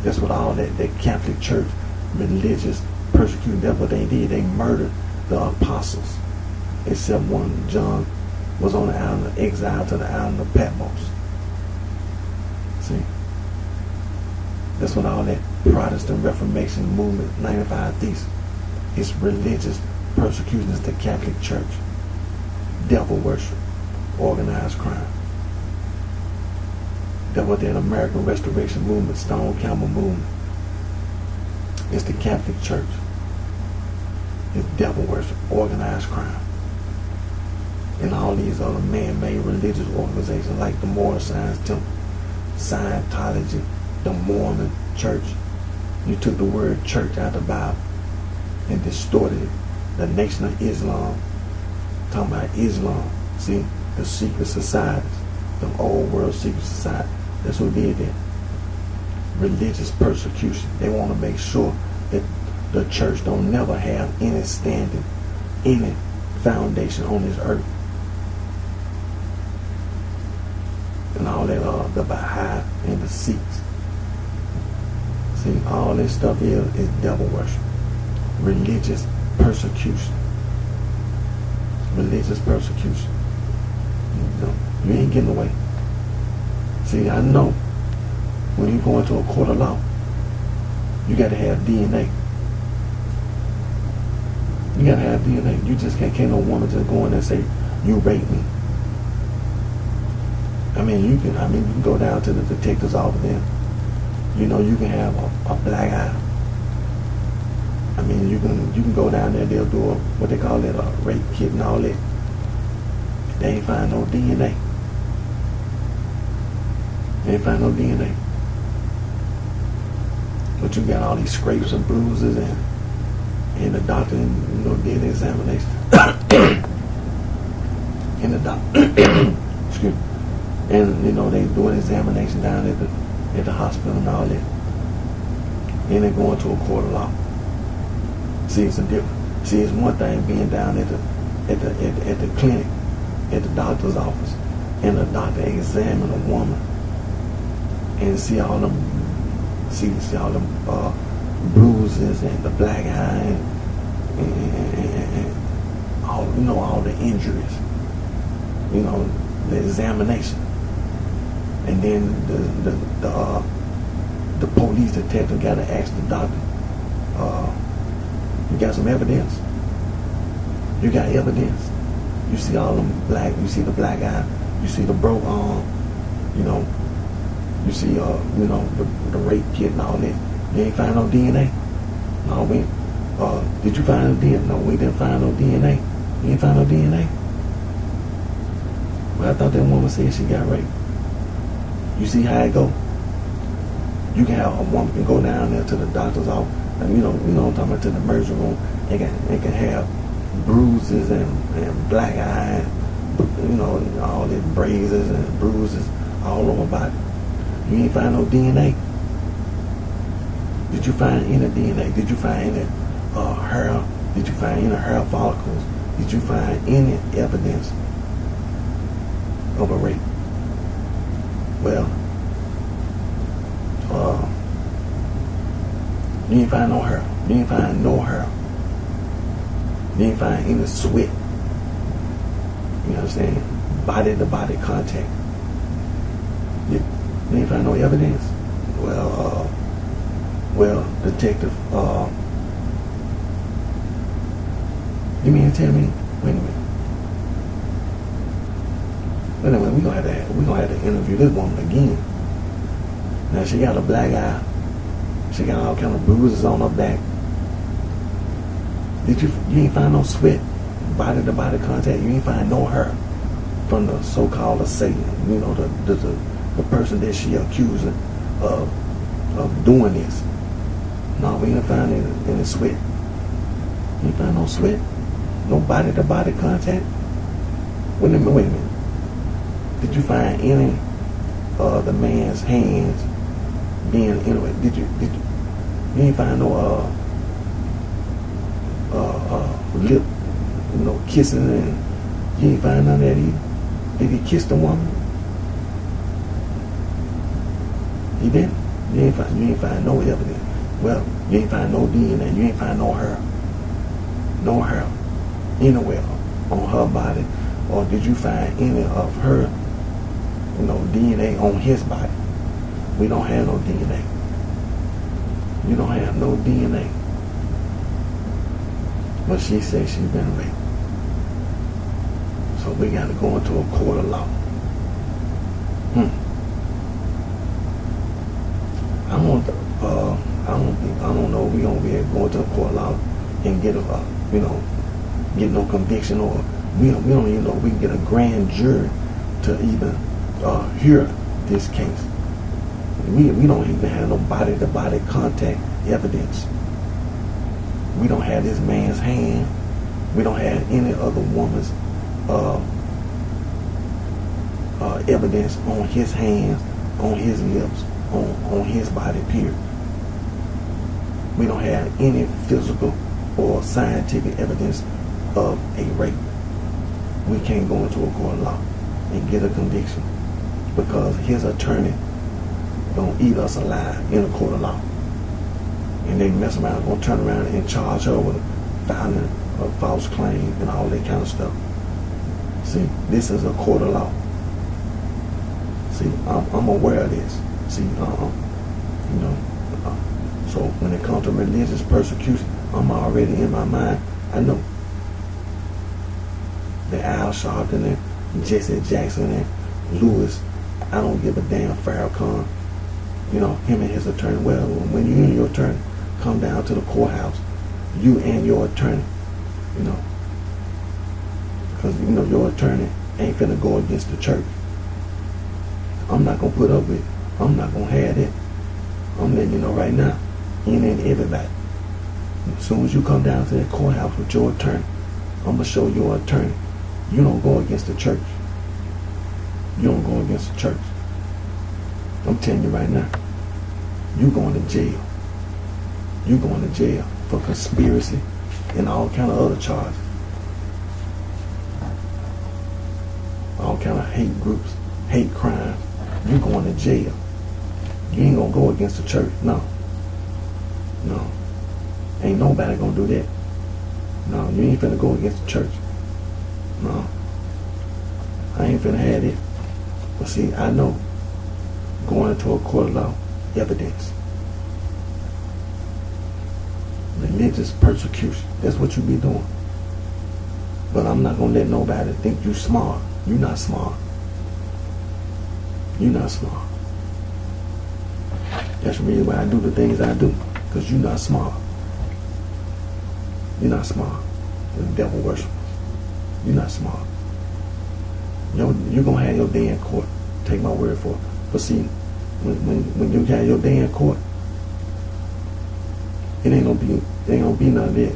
Speaker 1: That's what all that Catholic Church, religious persecution. That's what they did. They murdered the apostles, except one. John was on the island of exile to the island of Patmos. See, that's what all that Protestant Reformation movement, 95 Thesis, it's religious persecution. It's the Catholic Church, devil worship, organized crime. That's what that American Restoration movement, Stone Campbell movement. It's the Catholic Church. It's devil worship, organized crime. And all these other man-made religious organizations like the Moral Science Temple, Scientology, the Mormon Church. You took the word church out of the Bible and distorted it. The Nation of Islam, talking about Islam. See, the secret societies, the old world secret society. That's who did that. Religious persecution. They want to make sure that the church don't never have any standing, any foundation on this earth. And all that, the Baha'i and the Sikhs. See, all this stuff is devil worship. Religious persecution. Religious persecution. You ain't getting away. See, I know when you go into a court of law, you got to have DNA. You got to have DNA. You just can't no woman just go in and say, you raped me. You can go down to the detective's office and, you can have a black eye. You can go down there, they'll do what they call it, a rape kit and all that. They ain't find no DNA. They ain't find no DNA. But you got all these scrapes and bruises and the doctor, did the examination. And the doctor, excuse me. And, they do an examination down at the hospital and all that. And they go into a court of law. See, it's a different. See, it's one thing being down at the clinic, at the doctor's office, and the doctor examine a woman and see all the bruises and the black eye and all the injuries. The examination. And then the police detective got to ask the doctor, you got some evidence? You got evidence? You see all them you see the black eye, you see the broke arm, you see the rape kit and all that. You ain't find no DNA? No, did you find no DNA? No, we didn't find no DNA. You ain't find no DNA? Well, I thought that woman said she got raped. You see how it go? You can have a woman can go down there to the doctor's office, and I'm talking about, to the emergency room. They can have bruises and black eye, and, all the braces and bruises all over body. You ain't find no DNA. Did you find any DNA? Did you find any hair? Did you find any hair follicles? Did you find any evidence of a rape? Well, you ain't find no hair. You ain't find no hair. You ain't find any sweat. You know what I'm saying? Body-to-body contact. You ain't find no evidence. Well, detective, you mean to tell me? Wait a minute. Anyway, we gonna have to interview this woman again. Now she got a black eye. She got all kind of bruises on her back. You ain't find no sweat, body to body contact. You ain't find no hair from the so-called assailant. The person that she accusing of doing this. No, we ain't find any sweat. You ain't find no sweat, no body to body contact. Wait a minute. Did you find any of the man's hands being anyway? Did you ain't find no lip, kissing, and you ain't find none of that either? Did he kiss the woman? He didn't. You ain't find no evidence. Well, you ain't find no DNA. You ain't find no hair. No hair anywhere on her body. Or did you find any of her, DNA on his body? We don't have no DNA. You don't have no DNA. But she says she's been raped. So we got to go into a court of law. I don't know if we gonna be able to go into a court of law and get get no conviction, or we don't even know if we can get a grand jury to even hear this case. We don't even have no body-to-body contact evidence. We don't have this man's hand. We don't have any other woman's evidence on his hands, on his lips, on his body, period. We don't have any physical or scientific evidence of a rape. We can't go into a court of law and get a conviction because his attorney gonna eat us alive in a court of law. And they mess around, gonna turn around and charge her with filing a false claim and all that kind of stuff. See, this is a court of law. See, I'm aware of this. See, so when it comes to religious persecution, I'm already in my mind. I know the Al Sharpton and Jesse Jackson and Lewis. I don't give a damn. Farrakhan, him and his attorney. Well, when you and your attorney come down to the courthouse, you and your attorney, because your attorney ain't finna go against the church. I'm not gonna put up with it. I'm not gonna have it. I'm letting you know right now, and everybody. As soon as you come down to that courthouse with your attorney, I'm gonna show your attorney you don't go against the church. You don't go against the church. I'm telling you right now, you going to jail. You going to jail for conspiracy and all kind of other charges. All kind of hate groups, hate crimes. You going to jail. You ain't gonna go against the church. No. Ain't nobody gonna do that. No, you ain't finna go against the church. No. I ain't finna have it. But see, I know going into a court of law, evidence. Religious persecution. That's what you be doing. But I'm not gonna let nobody think you smart. You're not smart. You're not smart. That's the reason why I do the things I do. Because you're not smart. You're not smart. The devil worshippers. You're not smart. You're going to have your day in court. Take my word for it. But see, when you have your day in court, it ain't gonna be none of that.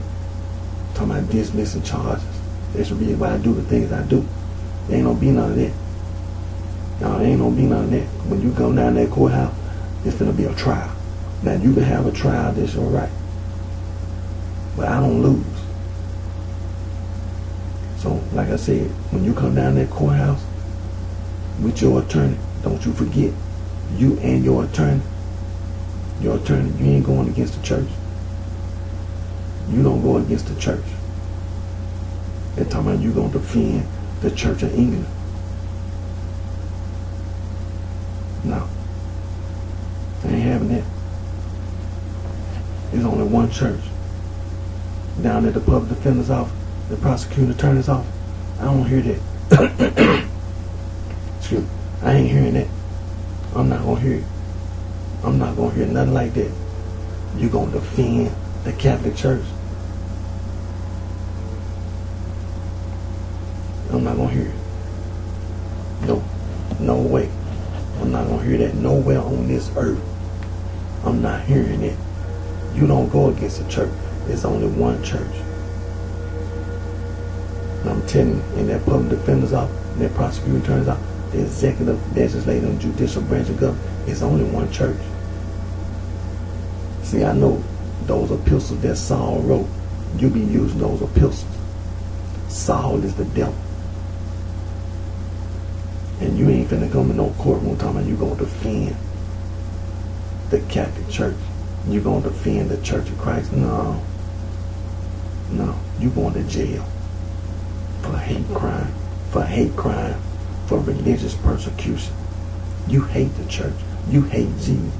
Speaker 1: Talking about dismissing charges. That's the reason why I do the things I do. There ain't gonna be none of that. No, there ain't gonna be none of that. When you come down that courthouse, it's gonna be a trial. Now you can have a trial, that's all right. But I don't lose. So, like I said, when you come down that courthouse with your attorney, don't you forget, you and your attorney, you ain't going against the church. You don't go against the church. They're talking about you going to defend the Church of England. No. I ain't having that. There's only one church. Down at the public defender's office, the prosecuting attorney's office. I don't hear that. Excuse me. I ain't hearing that. I'm not going to hear it. I'm not going to hear nothing like that. You're going to defend the Catholic Church. I'm not going to hear it. No way. I'm not going to hear that nowhere on this earth. I'm not hearing it. You don't go against the church. There's only one church. And I'm telling you, in that public defender's office, that prosecuting attorney's office, the executive, legislative, and judicial branch of government, it's only one church. See, I know those epistles that Saul wrote, you be using those epistles. Saul is the devil. And you ain't finna come in no courtroom talking about you gonna defend the Catholic Church. You gonna defend the Church of Christ? No. You going to jail for hate crime, for religious persecution. You hate the church. You hate Jesus.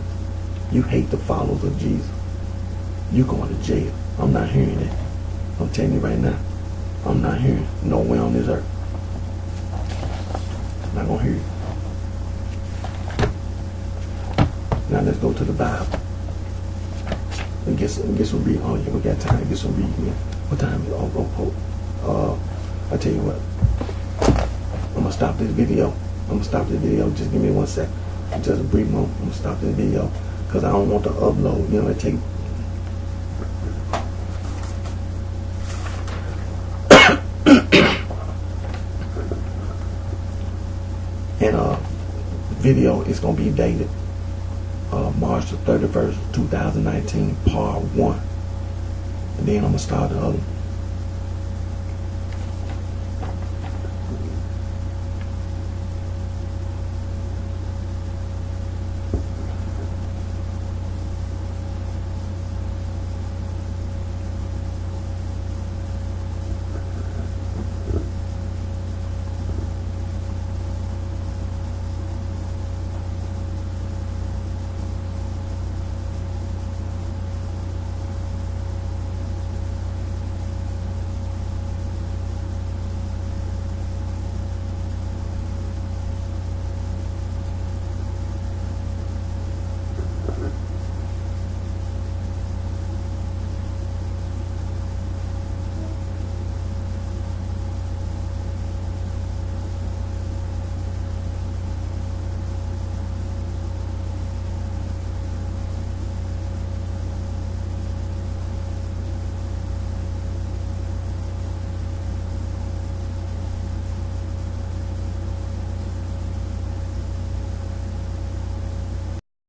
Speaker 1: You hate the followers of Jesus. You going to jail. I'm not hearing that. I'm telling you right now. I'm not hearing it. Nowhere on this earth. I'm not gonna hear it. Now let's go to the Bible. And get some reading. Oh yeah, we got time to get some reading in. What time is it? I tell you what. I'm gonna stop this video. Just give me 1 second. Just a brief moment. I'm gonna stop this video because I don't want to upload. It take. And video is gonna be dated March the 31st, 2019, part 1. And then I'm gonna start the other.